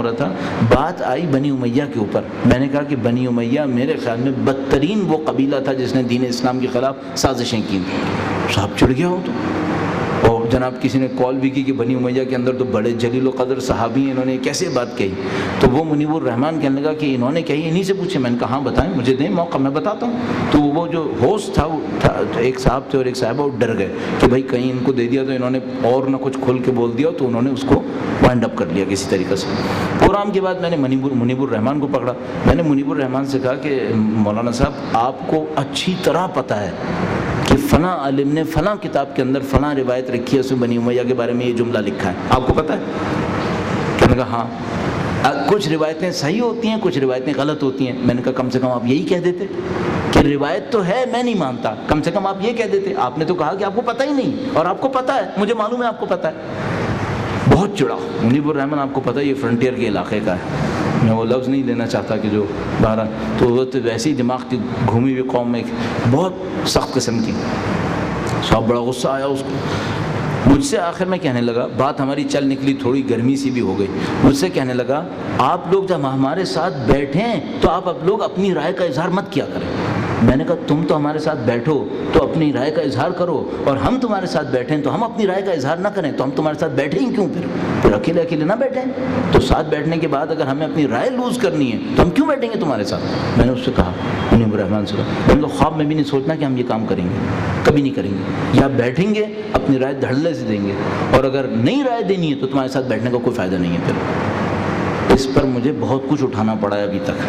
رہا تھا، بات آئی بنی امیہ کے اوپر، میں نے کہا کہ بنی امیہ میرے خیال میں بدترین وہ قبیلہ تھا جس نے دین اسلام کے خلاف سازشیں کی۔ صاحب چڑھ گیا ہو تو اور جناب کسی نے کال بھی کی کہ بنی امیہ کے اندر تو بڑے جلیل و قدر صحابی ہیں، انہوں نے کیسے بات کہی؟ تو وہ منیب الرحمان کہنے لگا کہ انہوں نے کہی، انہی سے پوچھے۔ میں نے کہا ہاں بتائیں، مجھے دیں موقع، میں بتاتا ہوں۔ تو وہ جو ہوسٹ تھا، وہ ایک صاحب تھے اور ایک صاحبہ، وہ ڈر گئے کہ بھائی کہیں ان کو دے دیا تو انہوں نے اور نہ کچھ کھول کے بول دیا، تو انہوں نے اس کو وائنڈ اپ کر لیا کسی طریقے سے۔ پروگرام کے بعد میں نے منیب الرحمان کو پکڑا۔ میں نے منیب الرحمان سے کہا کہ مولانا صاحب آپ کو اچھی طرح پتہ ہے کہ فلاں عالم نے فلاں کتاب کے اندر فلاں روایت رکھی ہے، اس میں بنی امیہ کے بارے میں یہ جملہ لکھا ہے، آپ کو پتہ ہے؟ کہنے لگا ہاں۔ کچھ روایتیں صحیح ہوتی ہیں، کچھ روایتیں غلط ہوتی ہیں۔ میں نے کہا کم سے کم آپ یہی کہہ دیتے کہ روایت تو ہے، میں نہیں مانتا، کم سے کم آپ یہ کہہ دیتے۔ آپ نے تو کہا کہ آپ کو پتہ ہی نہیں، اور آپ کو پتہ ہے، مجھے معلوم ہے آپ کو پتہ ہے۔ بہت چڑا منیب الرحمان، آپ کو پتہ ہے یہ فرنٹیئر کے علاقے کا ہے، میں وہ لفظ نہیں لینا چاہتا کہ جو باہر، تو وہ تو ویسے ہی دماغ کی گھومی ہوئی قوم میں بہت سخت قسم کی۔ صاحب بڑا غصہ آیا اس کو، مجھ سے آخر میں کہنے لگا، بات ہماری چل نکلی، تھوڑی گرمی سی بھی ہو گئی، مجھ سے کہنے لگا آپ لوگ جب ہمارے ساتھ بیٹھیں تو آپ لوگ اپنی رائے کا اظہار مت کیا کریں۔ میں نے کہا تم تو ہمارے ساتھ بیٹھو تو اپنی رائے کا اظہار کرو، اور ہم تمہارے ساتھ بیٹھیں تو ہم اپنی رائے کا اظہار نہ کریں، تو ہم تمہارے ساتھ بیٹھیں ہی کیوں؟ پھر اکیلے اکیلے نہ بیٹھیں، تو ساتھ بیٹھنے کے بعد اگر ہمیں اپنی رائے لوز کرنی ہے تو ہم کیوں بیٹھیں گے تمہارے ساتھ؟ میں نے اس سے کہا، منیب الرحمان سے کہا، میں نے کہا خواب میں بھی نہیں سوچنا کہ ہم یہ کام کریں گے، کبھی نہیں کریں گے۔ یا بیٹھیں گے اپنی رائے دھڑلے سے دیں گے، اور اگر نئی رائے دینی ہے تو تمہارے ساتھ بیٹھنے کا کوئی فائدہ نہیں ہے۔ پھر اس پر مجھے بہت کچھ اٹھانا پڑا ہے ابھی تک،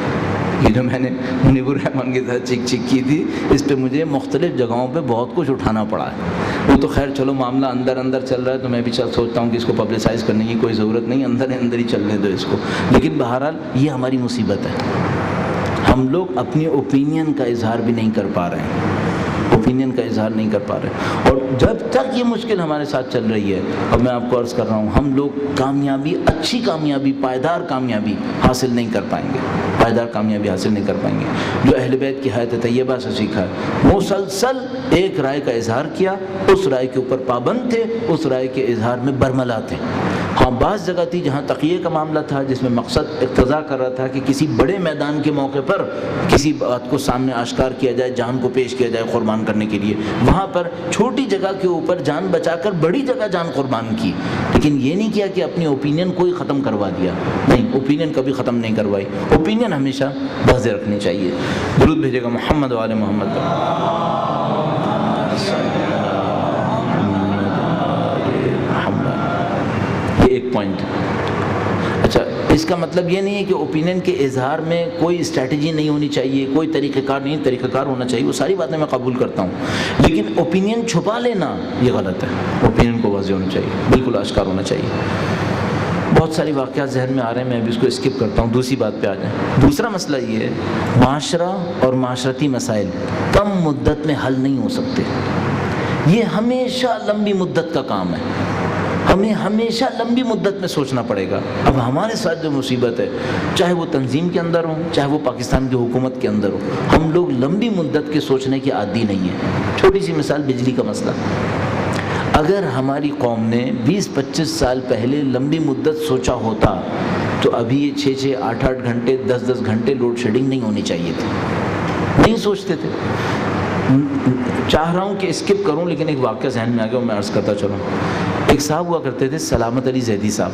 یہ جو میں نے منیب الرحمان کے ساتھ چک چک کی تھی، اس پہ مجھے مختلف جگہوں پہ بہت کچھ اٹھانا پڑا ہے۔ وہ تو خیر چلو معاملہ اندر اندر چل رہا ہے، تو میں بھی سوچتا ہوں کہ اس کو پبلسائز کرنے کی کوئی ضرورت نہیں، اندر اندر ہی چلنے دو اس کو۔ لیکن بہرحال یہ ہماری مصیبت ہے، ہم لوگ اپنی اوپینین کا اظہار بھی نہیں کر پا رہے ہیں، اوپینین کا اظہار نہیں کر پا رہے، اور جب تک یہ مشکل ہمارے ساتھ چل رہی ہے، اور میں آپ کو عرض کر رہا ہوں، ہم لوگ کامیابی، اچھی کامیابی، پائیدار کامیابی حاصل نہیں کر پائیں گے، پائیدار کامیابی حاصل نہیں کر پائیں گے۔ جو اہل بیت کی حیات طیبہ سے سیکھا ہے، مسلسل ایک رائے کا اظہار کیا، اس رائے کے اوپر پابند تھے، اس رائے کے اظہار میں برملا تھے۔ ہاں بعض جگہ تھی جہاں تقیے کا معاملہ تھا، جس میں مقصد اقتضا کر رہا تھا کہ کسی بڑے میدان کے موقع پر کسی بات کو سامنے آشکار کیا جائے، جان کو پیش کیا جائے قربان کرنے کے لیے، وہاں پر چھوٹی جگہ کے اوپر جان بچا کر بڑی جگہ جان قربان کی، لیکن یہ نہیں کیا کہ اپنی اوپینین کوئی ختم کروا دیا، نہیں، اوپینین کبھی ختم نہیں کروائی، اوپینین ہمیشہ بازے رکھنی چاہیے۔ درود بھیجے گا محمد و آل محمد۔ ایک پوائنٹ، اچھا اس کا مطلب یہ نہیں ہے کہ اوپینین کے اظہار میں کوئی اسٹریٹجی نہیں ہونی چاہیے، کوئی طریقہ کار نہیں، طریقہ کار ہونا چاہیے، وہ ساری باتیں میں قبول کرتا ہوں، لیکن اوپینین چھپا لینا یہ غلط ہے، اوپینین کو واضح ہونا چاہیے، بالکل آشکار ہونا چاہیے۔ بہت ساری واقعات ذہن میں آ رہے ہیں، میں ابھی اس کو اسکپ کرتا ہوں، دوسری بات پہ آ جائیں۔ دوسرا مسئلہ یہ ہے، معاشرہ اور معاشرتی مسائل کم مدت میں حل نہیں ہو سکتے، یہ ہمیشہ لمبی مدت کا کام ہے، ہمیں ہمیشہ لمبی مدت میں سوچنا پڑے گا۔ اب ہمارے ساتھ جو مصیبت ہے، چاہے وہ تنظیم کے اندر ہو، چاہے وہ پاکستان کی حکومت کے اندر ہو، ہم لوگ لمبی مدت کے سوچنے کے عادی نہیں ہیں۔ چھوٹی سی مثال، بجلی کا مسئلہ، اگر ہماری قوم نے 20-25 سال پہلے لمبی مدت سوچا ہوتا تو ابھی یہ 6-6, 8-8 گھنٹے، 10-10 گھنٹے لوڈ شیڈنگ نہیں ہونی چاہیے تھی، نہیں سوچتے تھے۔ چاہ رہا ہوں کہ اسکپ کروں، لیکن ایک واقعہ ذہن میں آ گیا، میں عرض کرتا چلوں۔ ایک صاحب ہوا کرتے تھے، سلامت علی زیدی صاحب،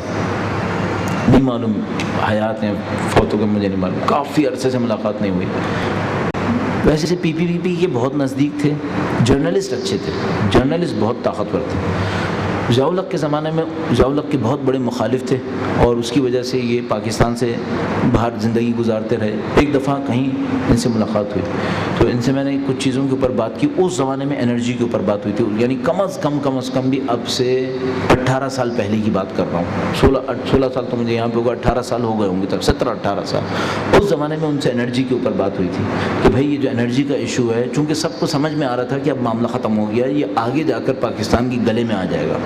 نہیں معلوم حیات ہیں، فوتوں کے مجھے نہیں معلوم، کافی عرصے سے ملاقات نہیں ہوئی۔ ویسے پی پی کے بہت نزدیک تھے، جرنلسٹ اچھے تھے، جرنلسٹ بہت طاقتور تھے۔ ضیاء الحق کے زمانے میں ضیاء الحق کے بہت بڑے مخالف تھے، اور اس کی وجہ سے یہ پاکستان سے باہر زندگی گزارتے رہے۔ ایک دفعہ کہیں ان سے ملاقات ہوئی تو ان سے میں نے کچھ چیزوں کے اوپر بات کی، اس زمانے میں انرجی کے اوپر بات ہوئی تھی، یعنی کم از کم بھی اب سے 18 سال پہلے کی بات کر رہا ہوں، 16 سال تو مجھے یہاں پہ ہوگا، 18 سال ہو گئے ہوں گے تب، 17-18 سال۔ اس زمانے میں ان سے انرجی کے اوپر بات ہوئی تھی کہ بھائی یہ جو انرجی کا ایشو ہے، چونکہ سب کو سمجھ میں آ رہا تھا کہ اب معاملہ ختم ہو گیا، یہ آگے جا کر پاکستان کی گلے میں آ جائے گا،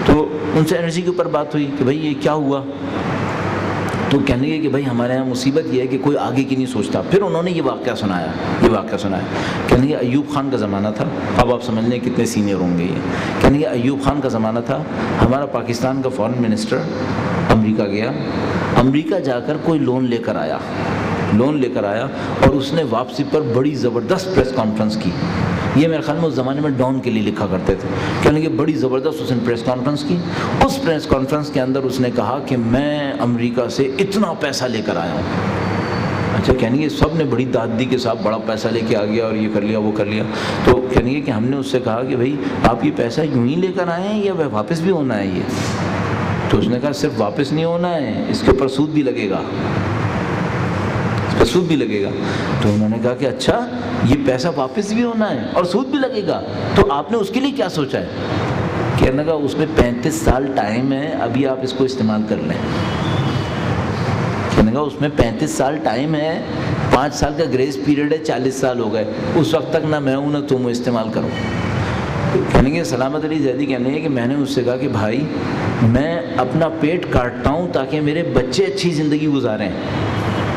تو ان سے انرجی کے اوپر بات ہوئی کہ بھائی یہ کیا ہوا، تو کہنے لگے کہ بھائی ہمارے یہاں مصیبت یہ ہے کہ کوئی آگے کی نہیں سوچتا۔ پھر انہوں نے یہ واقعہ سنایا، کہنے لگے ایوب خان کا زمانہ تھا، اب آپ سمجھ لیں کتنے سینئر ہوں گے یہ۔ کہنے لگے ایوب خان کا زمانہ تھا، ہمارا پاکستان کا فارن منسٹر امریکہ گیا، امریکہ جا کر کوئی لون لے کر آیا، لون لے کر آیا اور اس نے واپسی پر بڑی زبردست پریس کانفرنس کی. یہ میرے خیال میں اس زمانے میں ڈان کے لیے لکھا کرتے تھے. کہنے کہ بڑی زبردست اس نے پریس کانفرنس کی. اس پریس کانفرنس کے اندر اس نے کہا کہ میں امریکہ سے اتنا پیسہ لے کر آیا ہوں. اچھا کہنے کہ سب نے بڑی داد دی کہ صاحب بڑا پیسہ لے کے آ گیا اور یہ کر لیا وہ کر لیا. تو کہنے کہ ہم نے اس سے کہا کہ بھائی آپ یہ پیسہ یوں ہی لے کر آئے ہیں یا واپس بھی ہونا ہے یہ؟ تو اس نے کہا صرف واپس نہیں ہونا ہے، اس کے اوپر سود بھی لگے گا، اس پر سود بھی لگے گا. تو انہوں نے کہا کہ اچھا یہ پیسہ واپس بھی ہونا ہے اور سود بھی لگے گا، تو آپ نے اس کے لیے کیا سوچا ہے؟ کہنے کا اس میں 35 سال ٹائم ہے، ابھی آپ اس کو استعمال کر لیں. کہنے کا اس میں 35 سال ٹائم ہے، 5 سال کا گریس پیریڈ ہے، 40 سال ہو گئے، اس وقت تک نہ میں ہوں نہ تم استعمال کرو. کہنے کے سلامت علی زیدی کہنے ہیں کہ میں نے اس سے کہا کہ بھائی میں اپنا پیٹ کاٹتا ہوں تاکہ میرے بچے اچھی زندگی گزاریں،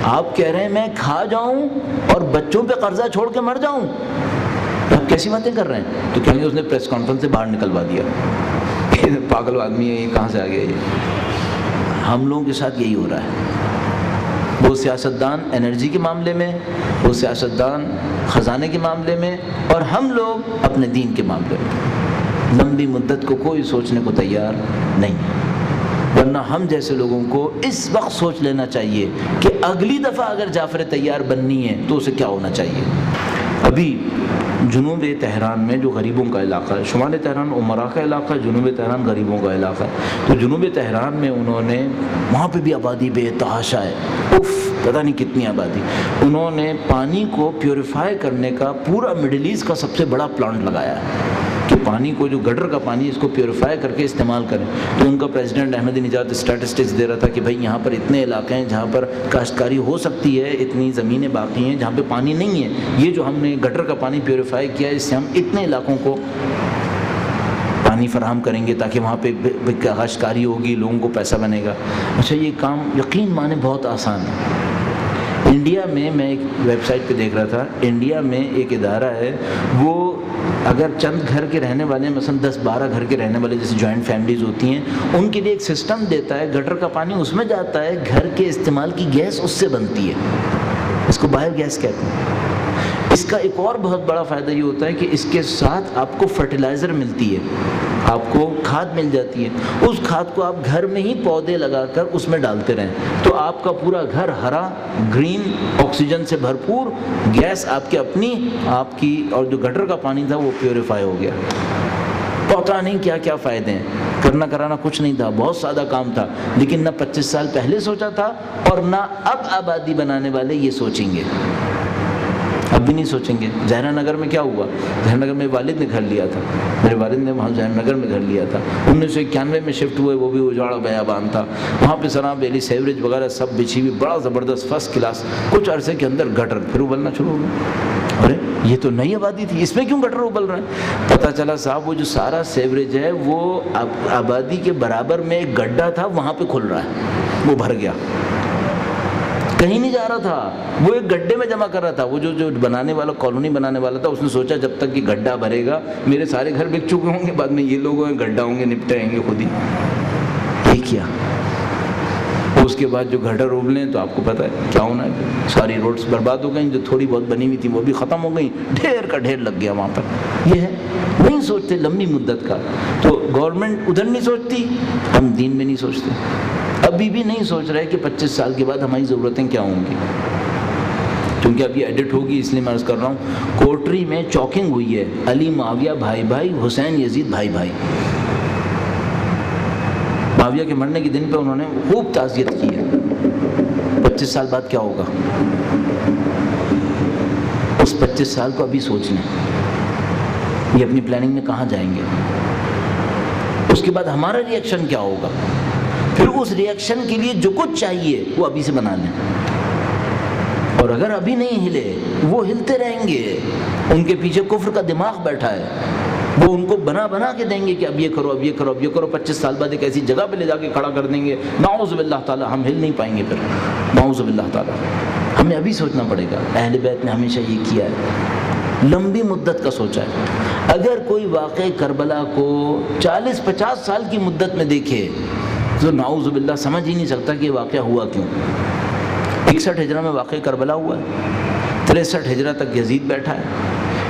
آپ کہہ رہے ہیں میں کھا جاؤں اور بچوں پہ قرضہ چھوڑ کے مر جاؤں، آپ کیسی باتیں کر رہے ہیں؟ تو کہیں گے اس نے پریس کانفرنس سے باہر نکلوا دیا. پاگل آدمی ہے یہ، کہاں سے آ گیا یہ؟ ہم لوگوں کے ساتھ یہی ہو رہا ہے. وہ سیاستدان انرجی کے معاملے میں، وہ سیاستدان خزانے کے معاملے میں، اور ہم لوگ اپنے دین کے معاملے میں لمبی مدت کو کوئی سوچنے کو تیار نہیں. ورنہ ہم جیسے لوگوں کو اس وقت سوچ لینا چاہیے کہ اگلی دفعہ اگر جعفر طیار بننی ہے تو اسے کیا ہونا چاہیے. ابھی جنوب تہران میں جو غریبوں کا علاقہ ہے، شمال تہران عمرا کا علاقہ ہے، جنوب تہران غریبوں کا علاقہ ہے. تو جنوب تہران میں انہوں نے وہاں پہ بھی آبادی بے تحاشا ہے، پتہ نہیں کتنی آبادی. انہوں نے پانی کو پیوریفائی کرنے کا پورا مڈل ایسٹ کا سب سے بڑا پلانٹ لگایا ہے کہ پانی کو جو گٹر کا پانی اس کو پیوریفائی کر کے استعمال کریں. تو ان کا پریزیڈنٹ احمدی نژاد اسٹیٹسٹکس دے رہا تھا کہ بھائی یہاں پر اتنے علاقے ہیں جہاں پر کاشتکاری ہو سکتی ہے، اتنی زمینیں باقی ہیں جہاں پہ پانی نہیں ہے. یہ جو ہم نے گٹر کا پانی پیوریفائی کیا ہے اس سے ہم اتنے علاقوں کو پانی فراہم کریں گے تاکہ وہاں پہ کاشتکاری ہوگی، لوگوں کو پیسہ بنے گا. اچھا یہ کام یقین مانے بہت آسان ہے. انڈیا میں ایک ویب سائٹ پہ دیکھ رہا تھا، انڈیا میں ایک ادارہ ہے، وہ اگر چند گھر کے رہنے والے مثلا 10-12 گھر کے رہنے والے جیسے جوائنٹ فیملیز ہوتی ہیں، ان کے لیے ایک سسٹم دیتا ہے، گٹر کا پانی اس میں جاتا ہے، گھر کے استعمال کی گیس اس سے بنتی ہے، اس کو باہر گیس کہتے ہیں. اس کا ایک اور بہت بڑا فائدہ یہ ہوتا ہے کہ اس کے ساتھ آپ کو فرٹیلائزر ملتی ہے، آپ کو کھاد مل جاتی ہے. اس کھاد کو آپ گھر میں ہی پودے لگا کر اس میں ڈالتے رہیں تو آپ کا پورا گھر ہرا، گرین، آکسیجن سے بھرپور، گیس آپ کے اپنی، آپ کی، اور جو گٹر کا پانی تھا وہ پیوریفائی ہو گیا. پتہ نہیں کیا کیا فائدے ہیں. کرنا کرانا کچھ نہیں تھا، بہت سادہ کام تھا، لیکن نہ 25 سال پہلے سوچا تھا اور نہ اب آبادی بنانے والے یہ سوچیں گے، اب بھی نہیں سوچیں گے. زہرا نگر میں کیا ہوا؟ زہرا نگر میں والد نے گھر لیا تھا، میرے والد نے وہاں زہرا نگر میں گھر لیا تھا. 1991 میں شفٹ ہوئے، وہ بھی اجاڑا بیابان تھا. وہاں پہ سراب ویلی، سیوریج وغیرہ سب بچھی ہوئی، بڑا زبردست فرسٹ کلاس. کچھ عرصے کے اندر گٹر پھر ابلنا شروع ہو گیا. ارے یہ تو نئی آبادی تھی، اس میں کیوں گٹر ابل رہا ہے؟ پتہ چلا صاحب وہ جو سارا سیوریج ہے وہ آبادی کے برابر میں ایک گڈھا تھا، وہاں پہ کھل رہا ہے، وہ بھر گیا، کہیں نہیں جا رہا تھا، وہ ایک گڈھے میں جمع کر رہا تھا. وہ جو بنانے والا، کالونی بنانے والا تھا، اس نے سوچا جب تک یہ گڈھا بھرے گا میرے سارے گھر بک چکے ہوں گے، بعد میں یہ لوگ گڈھا ہوں گے، نپٹے رہیں گے خود ہی. یہ کیا؟ اس کے بعد جو گٹر ابلے تو آپ کو پتہ ہے کیا ہونا ہے، ساری روڈز برباد ہو گئیں، جو تھوڑی بہت بنی ہوئی تھی وہ بھی ختم ہو گئیں، ڈھیر کا ڈھیر لگ گیا وہاں پر. یہ ہے نہیں سوچتے لمبی مدت کا. تو گورنمنٹ ادھر نہیں سوچتی، ہم دین میں نہیں سوچتے. ابھی بھی نہیں سوچ رہے کہ 25 سال کے بعد ہماری ضرورتیں کیا ہوں گی، کیونکہ اب یہ ایڈٹ ہوگی، اس لیے میں عرض کر رہا ہوں. کوٹری میں چوکنگ ہوئی ہے، علی معاویہ بھائی بھائی، حسین یزید بھائی بھائی. معاویہ کے مرنے کے دن پہ انہوں نے خوب تعزیت کی ہے. 25 سال بعد کیا ہوگا، اس 25 سال کو ابھی سوچ لیں، یہ اپنی پلاننگ میں کہاں جائیں گے. اس کے بعد ہمارا ری ایکشن کیا ہوگا، پھر اس ری ایکشن کے لیے جو کچھ چاہیے وہ ابھی سے بنا لیں. اور اگر ابھی نہیں ہلے، وہ ہلتے رہیں گے. ان کے پیچھے کفر کا دماغ بیٹھا ہے، وہ ان کو بنا کے دیں گے کہ اب یہ کرو، اب یہ کرو، اب یہ کرو. 25 سال بعد ایک ایسی جگہ پہ لے جا کے کھڑا کر دیں گے، نعوذ باللہ تعالیٰ ہم ہل نہیں پائیں گے. پھر نعوذ باللہ تعالیٰ ہمیں ابھی سوچنا پڑے گا. اہل بیت نے ہمیشہ یہ کیا ہے، لمبی مدت کا سوچا ہے. اگر کوئی واقع کربلا کو 40-50 سال کی مدت میں دیکھے تو نعوذ باللہ سمجھ ہی نہیں سکتا کہ یہ واقعہ ہوا کیوں. 61 ہجرہ میں واقع کربلا ہوا ہے، 63 ہجرہ تک یزید بیٹھا ہے،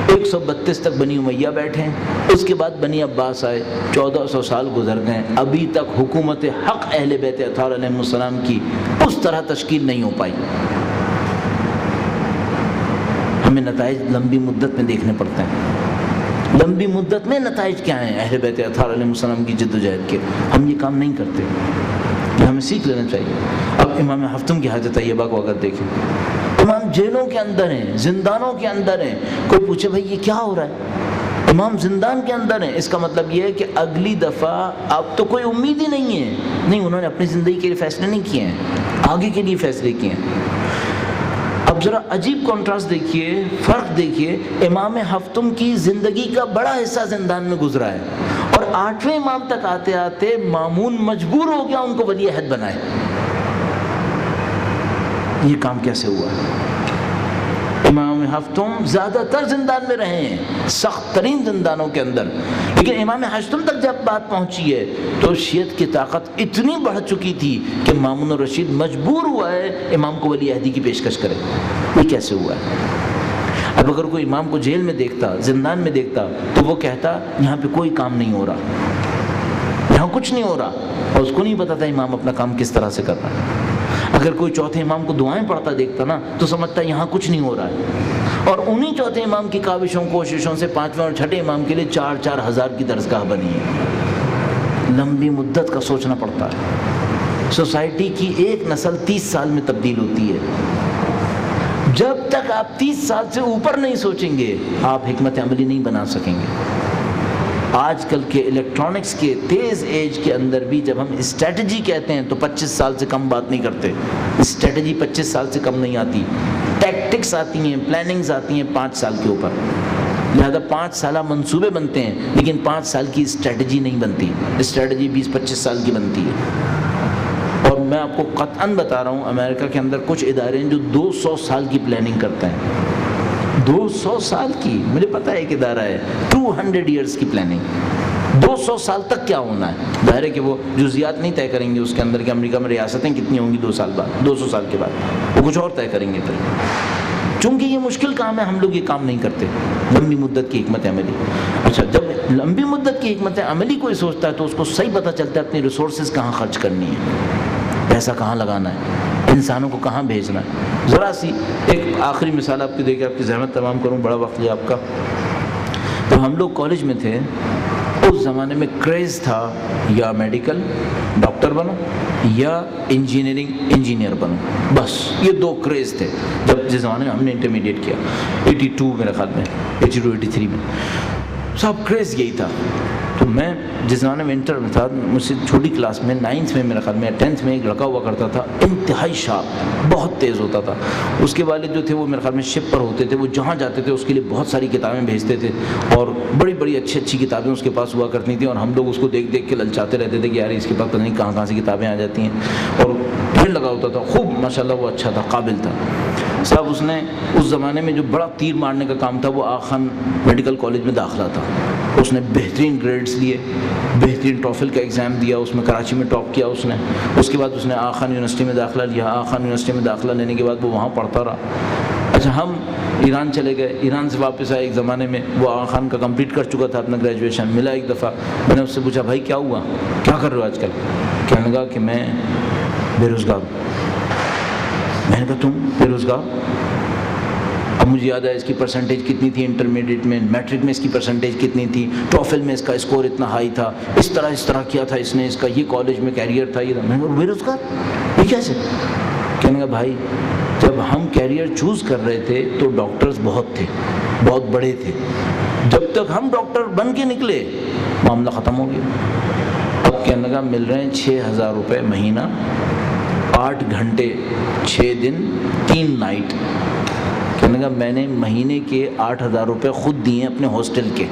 132 تک بنی امیہ بیٹھے ہیں، اس کے بعد بنی عباس آئے، 1400 سال گزر گئے، ابھی تک حکومت حق اہل بیت اطہار علیہ السلام کی اس طرح تشکیل نہیں ہو پائی۔ ہمیں نتائج لمبی مدت میں دیکھنے پڑتے ہیں، لمبی مدت میں نتائج کیا ہیں اہل بیت اطہار علیہ السلام کی جد و جہد کے، ہم یہ کام نہیں کرتے، یہ ہمیں سیکھ لینا چاہیے۔ اب امام ہفتم کی حاجت طیبہ کو اگر دیکھیں، امام جیلوں کے اندر ہیں، زندانوں کے اندر ہیں، کوئی پوچھے بھائی یہ کیا ہو رہا ہے، امام زندان کے اندر ہیں، اس کا مطلب یہ ہے کہ اگلی دفعہ اب تو کوئی امید ہی نہیں ہے، نہیں، انہوں نے اپنی زندگی کے لیے فیصلے نہیں کیے ہیں، آگے کے لیے فیصلے کیے ہیں۔ اب ذرا عجیب کنٹراسٹ دیکھیے، فرق دیکھیے، امام ہفتم کی زندگی کا بڑا حصہ زندان میں گزرا ہے، اور 8ویں امام تک آتے آتے مامون مجبور ہو گیا ان کو ولی عہد بنائے۔ یہ کام کیسے ہوا؟ امام ہفتم زیادہ تر زندان میں رہے ہیں، سخت ترین زندانوں کے اندر، لیکن امام ہشتم تک جب بات پہنچی ہے تو شیعت کی طاقت اتنی بڑھ چکی تھی کہ مامون الرشید مجبور ہوا ہے امام کو ولی عہدی کی پیشکش کرے۔ یہ کیسے ہوا ہے؟ اب اگر کوئی امام کو جیل میں دیکھتا، زندان میں دیکھتا، تو وہ کہتا یہاں پہ کوئی کام نہیں ہو رہا، یہاں کچھ نہیں ہو رہا، اور اس کو نہیں پتا تھا امام اپنا کام کس طرح سے کر رہا ہے۔ اگر کوئی چوتھے امام کو دعائیں پڑھتا دیکھتا نا تو سمجھتا یہاں کچھ نہیں ہو رہا ہے، اور انہی چوتھے امام کی کاوشوں کوششوں سے 5ویں اور 6ٹھے امام کے لیے 4-4 ہزار کی درسگاہ بنی ہے۔ لمبی مدت کا سوچنا پڑتا ہے۔ سوسائٹی کی ایک نسل 30 سال میں تبدیل ہوتی ہے، جب تک آپ 30 سال سے اوپر نہیں سوچیں گے آپ حکمت عملی نہیں بنا سکیں گے۔ آج کل کے الیکٹرانکس کے تیز ایج کے اندر بھی جب ہم اسٹریٹجی کہتے ہیں تو 25 سال سے کم بات نہیں کرتے، اسٹریٹجی 25 سال سے کم نہیں آتی، ٹیکٹکس آتی ہیں، پلاننگز آتی ہیں 5 سال کے اوپر، لہذا 5 سالہ منصوبے بنتے ہیں لیکن 5 سال کی اسٹریٹجی نہیں بنتی، اسٹریٹجی 20-25 سال کی بنتی ہے۔ اور میں آپ کو قطعاً بتا رہا ہوں، امریکہ کے اندر کچھ ادارے ہیں جو 200 سال کی پلاننگ کرتے ہیں، 200 سال کی، مجھے پتہ ہے ایک ادارہ ہے 200 ایئرس کی پلاننگ، 200 سال تک کیا ہونا ہے، ظاہر ہے کہ وہ جزیات نہیں طے کریں گے اس کے اندر کہ امریکہ میں ریاستیں کتنی ہوں گی 2 سال بعد، 200 سال کے بعد وہ کچھ اور طے کریں گے، پھر چونکہ یہ مشکل کام ہے ہم لوگ یہ کام نہیں کرتے۔ لمبی مدت کی حکمت عملی، اچھا جب لمبی مدت کی حکمت عملی کوئی سوچتا ہے تو اس کو صحیح پتہ چلتا ہے اپنی ریسورسز کہاں خرچ کرنی ہے، پیسہ کہاں لگانا ہے، انسانوں کو کہاں بھیجنا ہے۔ ذرا سی ایک آخری مثال آپ کی دے کے آپ کی زحمت تمام کروں، بڑا وقت لیا آپ کا۔ تو ہم لوگ کالج میں تھے، اس زمانے میں کریز تھا یا میڈیکل ڈاکٹر بنو یا انجینئرنگ انجینئر بنو، بس یہ 2 کریز تھے جس زمانے میں ہم نے انٹرمیڈیٹ کیا، 82 میرے خیال میں، 82-83 میں سب کریز یہی تھا۔ تو میں جس زمانے میں انٹر میں تھا، مجھ سے چھوٹی کلاس میں 9th میں میرے خیال میں 10th میں ایک لڑکا ہوا کرتا تھا، انتہائی شارپ، بہت تیز ہوتا تھا۔ اس کے والد جو تھے وہ میرے خیال میں شپ پر ہوتے تھے، وہ جہاں جاتے تھے اس کے لیے بہت ساری کتابیں بھیجتے تھے، اور بڑی بڑی اچھی کتابیں اس کے پاس ہوا کرتی تھیں، اور ہم لوگ اس کو دیکھ دیکھ کے للچاتے رہتے تھے کہ یار اس کے پاس پتہ نہیں کہاں کہاں سے کتابیں آ جاتی ہیں، اور بھیڑ لگا ہوتا تھا، خوب ماشاءاللہ وہ اچھا تھا، قابل تھا صاحب۔ اس نے اس زمانے میں جو بڑا تیر مارنے کا کام تھا وہ آغا خان میڈیکل کالج میں داخلہ تھا، اس نے بہترین گریڈز لیے، بہترین ٹوفل کا ایگزام دیا، اس میں کراچی میں ٹاپ کیا اس نے، اس کے بعد اس نے آغا خان یونیورسٹی میں داخلہ لیا، آغا خان یونیورسٹی میں داخلہ لینے کے بعد وہ وہاں پڑھتا رہا۔ اچھا ہم ایران چلے گئے، ایران سے واپس آئے، ایک زمانے میں وہ آغا خان کا کمپلیٹ کر چکا تھا اپنا گریجویشن، ملا ایک دفعہ، میں نے اس سے پوچھا بھائی کیا ہوا، کیا کر رہے ہو آج کل؟ کہنے لگا کہ میں بے روزگار ہوں۔ میں نے کہا تم بے روزگار؟ اب مجھے یاد ہے اس کی پرسنٹیج کتنی تھی انٹرمیڈیٹ میں، میٹرک میں اس کی پرسنٹیج کتنی تھی، ٹوفل میں اس کا اسکور اتنا ہائی تھا، اس طرح کیا تھا اس نے، اس کا یہ کالج میں کیریئر تھا، یہ تھا۔ میں نے کہا بے روزگار یہ کیسے؟ کہنے کا بھائی جب ہم کیریئر چوز کر رہے تھے تو ڈاکٹرز بہت تھے، بہت بڑے تھے، جب تک ہم ڈاکٹر بن کے نکلے معاملہ ختم ہو گیا۔ اب کہنے لگا مل رہے ہیں 6,000 روپے مہینہ، 8 گھنٹے 6 دن 3 نائٹ۔ کہنے لگا میں نے مہینے کے 8,000 روپے خود دیے اپنے ہاسٹل کے،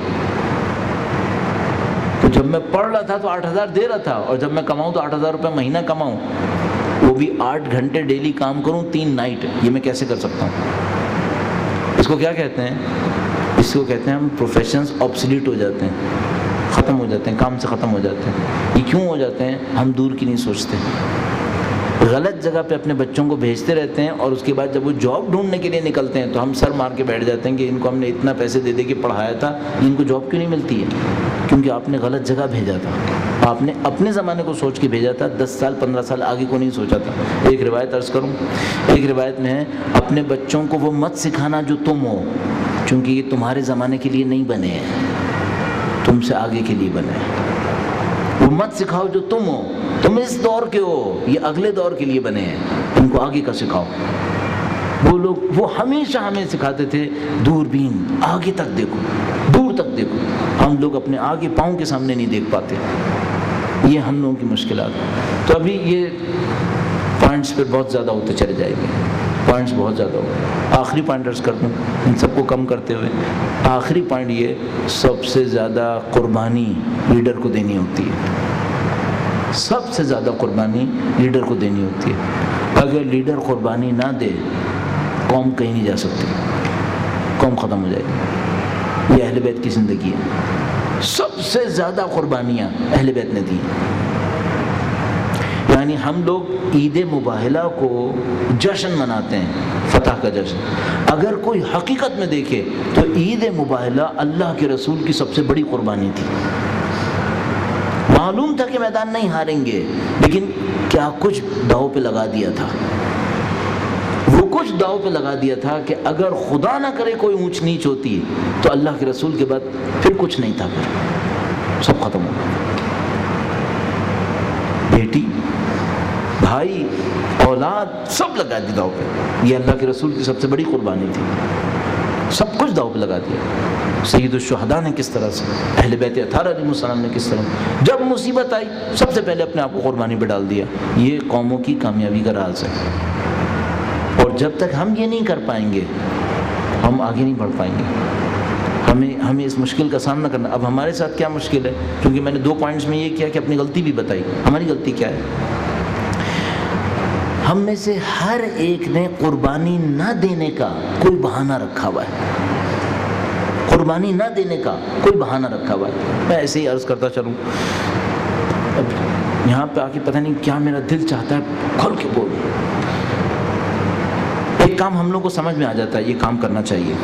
تو جب میں پڑھ رہا تھا تو 8,000 دے رہا تھا، اور جب میں کماؤں تو 8,000 روپے مہینہ کماؤں، وہ بھی 8 گھنٹے ڈیلی کام کروں 3 نائٹ، یہ میں کیسے کر سکتا ہوں؟ اس کو کیا کہتے ہیں؟ اس کو کہتے ہیں ہم پروفیشنز آبسلیٹ ہو جاتے ہیں، ختم ہو جاتے ہیں، کام سے ختم ہو جاتے ہیں۔ یہ کیوں ہو جاتے ہیں؟ ہم دور کی نہیں سوچتے، غلط جگہ پہ اپنے بچوں کو بھیجتے رہتے ہیں، اور اس کے بعد جب وہ جاب ڈھونڈنے کے لیے نکلتے ہیں تو ہم سر مار کے بیٹھ جاتے ہیں کہ ان کو ہم نے اتنا پیسے دے دے کے پڑھایا تھا، ان کو جاب کیوں نہیں ملتی ہے؟ کیونکہ آپ نے غلط جگہ بھیجا تھا، آپ نے اپنے زمانے کو سوچ کے بھیجا تھا، 10 سال 15 سال آگے کو نہیں سوچا تھا۔ ایک روایت عرض کروں، ایک روایت میں ہے اپنے بچوں کو وہ مت سکھانا جو تم ہو، چونکہ یہ تمہارے زمانے کے لیے نہیں بنے ہیں، تم سے آگے کے لیے بنے ہیں۔ وہ مت سکھاؤ جو تم ہو، تم اس دور کے ہو، یہ اگلے دور کے لیے بنے ہیں، ان کو آگے کا سکھاؤ۔ وہ ہمیشہ ہمیں سکھاتے تھے دوربین، آگے تک دیکھو، دور تک دیکھو۔ ہم لوگ اپنے آگے پاؤں کے سامنے نہیں دیکھ پاتے، یہ ہم لوگوں کی مشکلات۔ تو ابھی یہ پوائنٹس پہ بہت زیادہ ہوتے چلے جائیں گے، پوائنٹس بہت زیادہ ہو۔ آخری پوائنٹ عرض کر دوں ان سب کو کم کرتے ہوئے، آخری پوائنٹ یہ، سب سے زیادہ قربانی لیڈر کو دینی ہوتی ہے، سب سے زیادہ قربانی لیڈر کو دینی ہوتی ہے۔ اگر لیڈر قربانی نہ دے، قوم کہیں نہیں جا سکتی، قوم ختم ہو جائے گی۔ یہ اہل بیت کی زندگی ہے، سب سے زیادہ قربانیاں اہل بیت نے دی۔ یعنی ہم لوگ عید مباہلہ کو جشن مناتے ہیں، فتح کا جشن۔ اگر کوئی حقیقت میں دیکھے تو عید مباہلہ اللہ کے رسول کی سب سے بڑی قربانی تھی۔ معلوم تھا کہ میدان نہیں ہاریں گے، لیکن کیا کچھ داؤ پہ لگا دیا تھا، وہ کچھ داؤ پہ لگا دیا تھا کہ اگر خدا نہ کرے کوئی اونچ نیچ ہوتی تو اللہ کے رسول کے بعد پھر کچھ نہیں تھا، پھر سب ختم ہو گیا۔ بیٹی، بھائی، اولاد، سب لگا دی داؤ پہ۔ یہ اللہ کے رسول کی سب سے بڑی قربانی تھی، سب کچھ داؤ پہ لگا دیا۔ سید الشہداء نے کس طرح سے، اہل بیت اطہار علیہ السلام نے کس طرح، جب مصیبت آئی سب سے پہلے اپنے آپ کو قربانی پہ ڈال دیا۔ یہ قوموں کی کامیابی کا راز ہے، اور جب تک ہم یہ نہیں کر پائیں گے ہم آگے نہیں بڑھ پائیں گے۔ ہمیں اس مشکل کا سامنا کرنا۔ اب ہمارے ساتھ کیا مشکل ہے، کیونکہ میں نے 2 پوائنٹس میں یہ کیا کہ اپنی غلطی بھی بتائی۔ ہماری غلطی کیا ہے؟ ہم میں سے ہر ایک نے قربانی نہ دینے کا کوئی بہانہ رکھا ہوا ہے، قربانی نہ دینے کا کوئی بہانہ رکھا ہوا ہے۔ میں ایسے ہی عرض کرتا چلوں، اب یہاں پہ آ کے پتہ نہیں کیا میرا دل چاہتا ہے کھل کے بولوں۔ ایک کام ہم لوگ کو سمجھ میں آ جاتا ہے، یہ کام کرنا چاہیے۔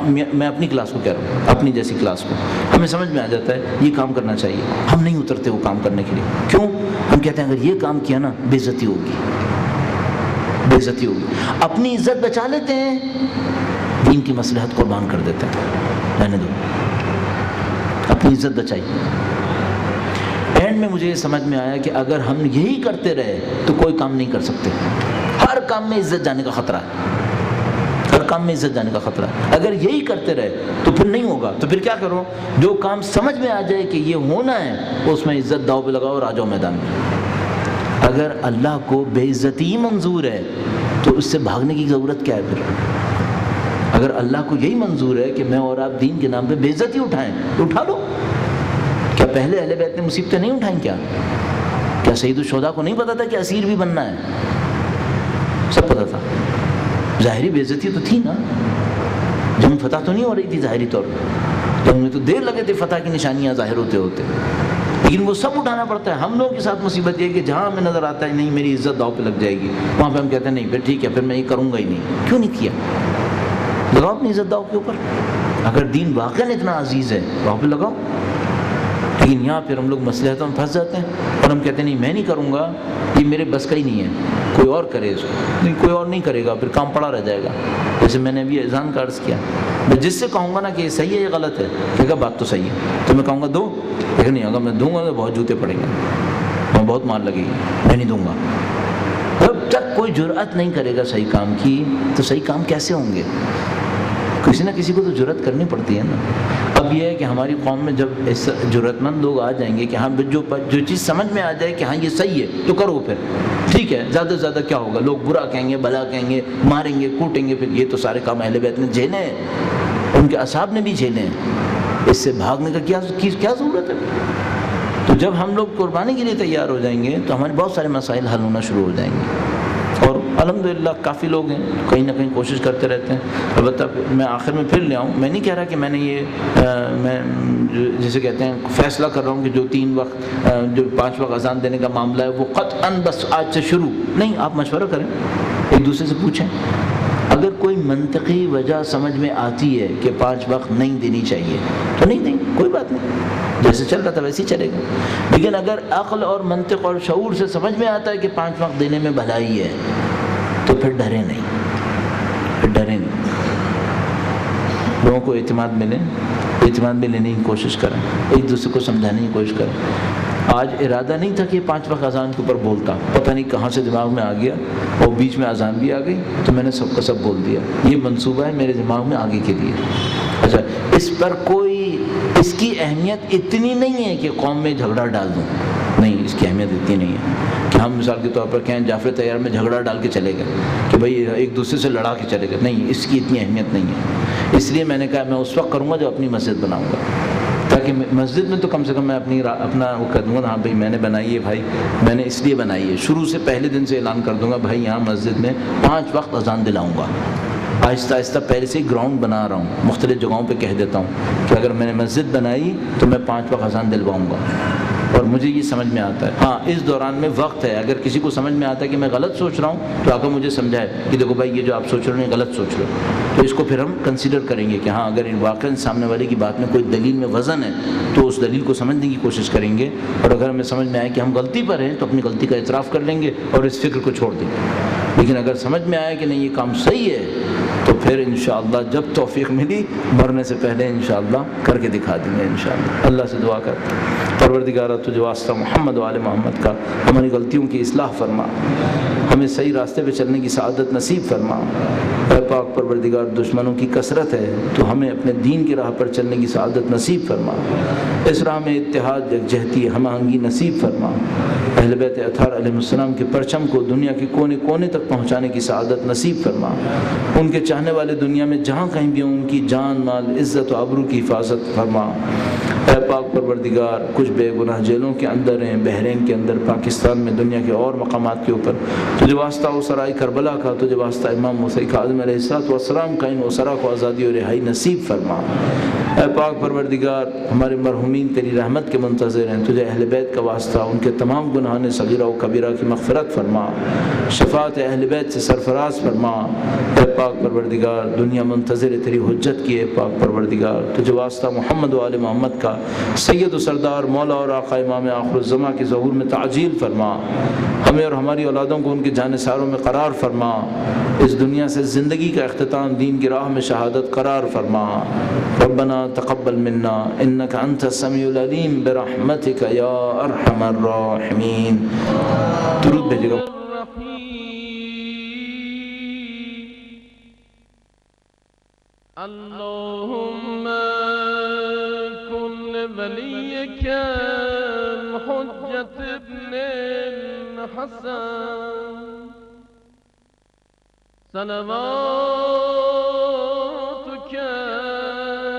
میں اپنی کلاس کو کہہ رہا ہوں، اپنی جیسی کلاس کو، ہمیں سمجھ میں آ جاتا ہے یہ کام کرنا چاہیے، ہم نہیں اترتے وہ کام کرنے کے لیے۔ کیوں؟ ہم کہتے ہیں اگر یہ کام کیا نا بے عزتی ہوگی، بے عزتی ہوگی۔ اپنی عزت بچا لیتے ہیں، دین کی مصلحت قربان کر دیتے ہیں، رہنے دو، اپنی عزت بچائی۔ اینڈ میں مجھے یہ سمجھ میں آیا کہ اگر ہم یہی کرتے رہے تو کوئی کام نہیں کر سکتے۔ ہر کام میں عزت جانے کا خطرہ ہے، ہر کام میں عزت جانے کا خطرہ ہے۔ اگر یہی کرتے رہے تو پھر نہیں ہوگا۔ تو پھر کیا کرو؟ جو کام سمجھ میں آ جائے کہ یہ ہونا ہے اس میں عزت داؤ پہ لگاؤ اور آ جاؤ میدان میں۔ اگر اللہ کو بے عزتی منظور ہے تو اس سے بھاگنے کی ضرورت کیا ہے پھر؟ اگر اللہ کو یہی منظور ہے کہ میں اور آپ دین کے نام پہ بے عزتی اٹھائیں تو اٹھا لو۔ کیا پہلے اہل بیت نے مصیبتیں نہیں اٹھائیں؟ کیا سید الشہداء کو نہیں پتا تھا کہ اسیر بھی بننا ہے؟ سب پتا تھا۔ ظاہری بے عزتی تو تھی نا، جنگ فتح تو نہیں ہو رہی تھی ظاہری طور پہ، جنگ میں تو دیر لگے تھے فتح کی نشانیاں ظاہر ہوتے ہوتے، لیکن وہ سب اٹھانا پڑتا ہے۔ ہم لوگوں کے ساتھ مصیبت یہ ہے کہ جہاں ہمیں نظر آتا ہے نہیں میری عزت داؤ پہ لگ جائے گی، وہاں پہ ہم کہتے ہیں نہیں پھر ٹھیک ہے، پھر میں یہ کروں گا ہی نہیں۔ کیوں نہیں کیا؟ لگاؤ اپنی عزت داؤ کے اوپر۔ اگر دین واقعاً اتنا عزیز ہے داؤ پہ لگاؤ۔ لیکن یہاں پھر ہم لوگ مصلحتوں میں پھنس جاتے ہیں اور ہم کہتے ہیں نہیں میں نہیں کروں گا، یہ میرے بس کا ہی نہیں ہے، کوئی اور کرے اس کو۔ نہیں، کوئی اور نہیں کرے گا، پھر کام پڑا رہ جائے گا۔ جیسے میں نے ابھی اذان کا عرض کیا، میں جس سے کہوں گا نا کہ یہ صحیح ہے یہ غلط ہے، کہے گا بات تو صحیح ہے، تو میں کہوں گا دو، لیکن نہیں ہوگا، میں دوں گا تو بہت جوتے پڑیں گے، میں بہت مار لگے گی، میں نہیں دوں گا۔ جب تک کوئی جرأت نہیں کرے گا صحیح کام کی تو صحیح کام کیسے ہوں گے؟ کسی نہ کسی کو تو جرأت کرنی پڑتی ہے نا۔ اب یہ ہے کہ ہماری قوم میں جب اس جرأت مند لوگ آ جائیں گے کہ ہاں جو چیز سمجھ میں آ جائے کہ ہاں یہ صحیح ہے تو کرو، پھر ٹھیک ہے، زیادہ سے زیادہ کیا ہوگا، لوگ برا کہیں گے، بھلا کہیں گے، ماریں گے، کوٹیں گے، پھر یہ تو سارے کام اہل بیت نے جھیلے ہیں، ان کے اصحاب نے بھی جھیلے ہیں، اس سے بھاگنے کا کیا ضرورت ہے؟ تو جب ہم لوگ قربانی کے لیے تیار ہو جائیں گے تو ہمارے بہت سارے مسائل حل ہونا شروع ہو جائیں گے۔ اور الحمدللہ کافی لوگ ہیں کہیں نہ کہیں کوشش کرتے رہتے ہیں. البتہ میں آخر میں پھر لے آؤں, میں نہیں کہہ رہا کہ میں نے یہ میں جسے کہتے ہیں فیصلہ کر رہا ہوں کہ جو 3 وقت جو 5 وقت اذان دینے کا معاملہ ہے وہ قطعاً بس آج سے شروع نہیں. آپ مشورہ کریں, ایک دوسرے سے پوچھیں. اگر کوئی منطقی وجہ سمجھ میں آتی ہے کہ 5 وقت نہیں دینی چاہیے تو نہیں دیں, کوئی بات نہیں, جیسے چل رہا تھا ویسے ہی چلے گا. لیکن اگر عقل اور منطق اور شعور سے سمجھ میں آتا ہے کہ 5 وقت دینے میں بھلائی ہے تو پھر ڈرے نہیں, پھر ڈرے نہیں. لوگوں کو اعتماد ملے, اعتماد میں لینے کی کوشش کریں, ایک دوسرے کو سمجھانے کی کوشش کریں. آج ارادہ نہیں تھا کہ 5 وقت اذان کے اوپر بولتا, پتہ نہیں کہاں سے دماغ میں آ گیا اور بیچ میں اذان بھی آ گئی تو میں نے سب کا سب بول دیا. یہ منصوبہ ہے میرے دماغ میں آگے کے لیے. اچھا, اس پر کوئی اس کی اہمیت اتنی نہیں ہے کہ قوم میں جھگڑا ڈال دوں, نہیں, اس کی اہمیت اتنی نہیں ہے کہ ہم مثال کے طور پر کہیں جعفر طیار میں جھگڑا ڈال کے چلے گئے کہ بھائی ایک دوسرے سے لڑا کے چلے گئے, نہیں, اس کی اتنی اہمیت نہیں ہے. اس لیے میں نے کہا میں اس وقت کروں گا جب اپنی مسجد بناؤں گا, تاکہ مسجد میں تو کم سے کم میں اپنا وہ کر دوں گا, ہاں بھائی میں نے بنائی ہے, بھائی میں نے اس لیے بنائی ہے. شروع سے پہلے دن سے اعلان کر دوں گا بھائی یہاں مسجد میں 5 وقت اذان دلاؤں گا. آہستہ آہستہ پہلے سے ہی گراؤنڈ بنا رہا ہوں, مختلف جگہوں پہ کہہ دیتا ہوں کہ اگر میں نے مسجد بنائی تو میں 5 وقت اذان دلواؤں گا. اور مجھے یہ سمجھ میں آتا ہے. ہاں, اس دوران میں وقت ہے, اگر کسی کو سمجھ میں آتا ہے کہ میں غلط سوچ رہا ہوں تو آقا مجھے سمجھائے کہ دیکھو بھائی یہ جو آپ سوچ رہے ہیں غلط سوچ رہے ہو, تو اس کو پھر ہم کنسیڈر کریں گے کہ ہاں اگر واقعاً سامنے والے کی بات میں کوئی دلیل میں وزن ہے تو اس دلیل کو سمجھنے کی کوشش کریں گے. اور اگر ہمیں سمجھ میں آئے کہ ہم غلطی پر ہیں تو اپنی غلطی کا اعتراف کر لیں گے اور اس فکر کو چھوڑ دیں گے. لیکن اگر سمجھ میں آئے کہ نہیں یہ کام صحیح ہے تو پھر انشاءاللہ جب توفیق ملی مرنے سے پہلے انشاءاللہ کر کے دکھا دیں گے انشاءاللہ. اللہ سے دعا کرتے ہیں پروردگارہ تجھے واسطہ محمد و آل محمد کا ہماری غلطیوں کی اصلاح فرما, ہمیں صحیح راستے پہ چلنے کی سعادت نصیب فرما. اے پاک پروردگار, دشمنوں کی کثرت ہے تو ہمیں اپنے دین کی راہ پر چلنے کی سعادت نصیب فرما. اس راہ میں اتحاد, یکجہتی, ہم آہنگی نصیب فرما. اہل بیت اطہار علیہ السلام کے پرچم کو دنیا کے کونے کونے تک پہنچانے کی سعادت نصیب فرما. ان کے چاہنے والے دنیا میں جہاں کہیں بھی ہوں ان کی جان, مال, عزت و آبرو کی حفاظت فرما. اے پاک پروردگار, کچھ بے گناہ جیلوں کے اندر ہیں, بحرین کے اندر, پاکستان میں, دنیا کے اور مقامات کے اوپر, تجھے واسطہ اسرائے کربلا کا, تجھے واسطہ امام موسیٰ کاظم علیہ السلام کا ان اسرا کو آزادی و رہائی نصیب فرما. اے پاک پروردگار, ہمارے مرحومین تیری رحمت کے منتظر ہیں, تجھے اہل بیت کا واسطہ ان کے تمام گناہان صغیرہ و کبیرہ کی مغفرت فرما, شفاعت اہل بیت سے سرفراز فرما. اے پاک پروردگار, دنیا منتظر ہے تیری حجت کی. اے پاک پروردگار, تجھے واسطہ محمد و آل محمد کا سید و سردار مولا اور آقا امام آخر الزماں کے ظہور میں تعجیل فرما. ہمیں اور ہماری اولادوں کو ان کے جانثاروں میں قرار فرما. اس دنیا سے زندگی کا اختتام دین کی راہ میں شہادت قرار فرما. ربنا تقبل منا انك انت السميع العليم برحمتك يا ارحم الراحمين. درود بھیجے گا. اللهم كن وليك الحجة ابن الحسن صلواتك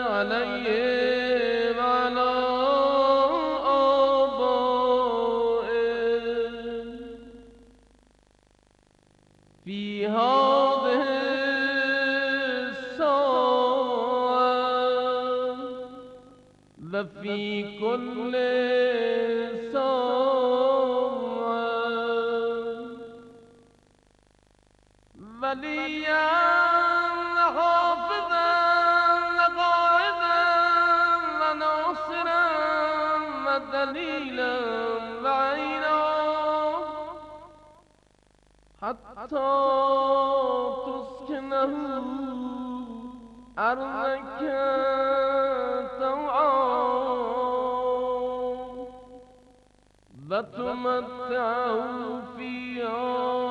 عليه وعلى آبائه في هذه الساعة وفي كل وليا حافظا قائدا وناصرا ودليلا وعينا حتى تسكنه أرضك طوعا وتمتعه فيها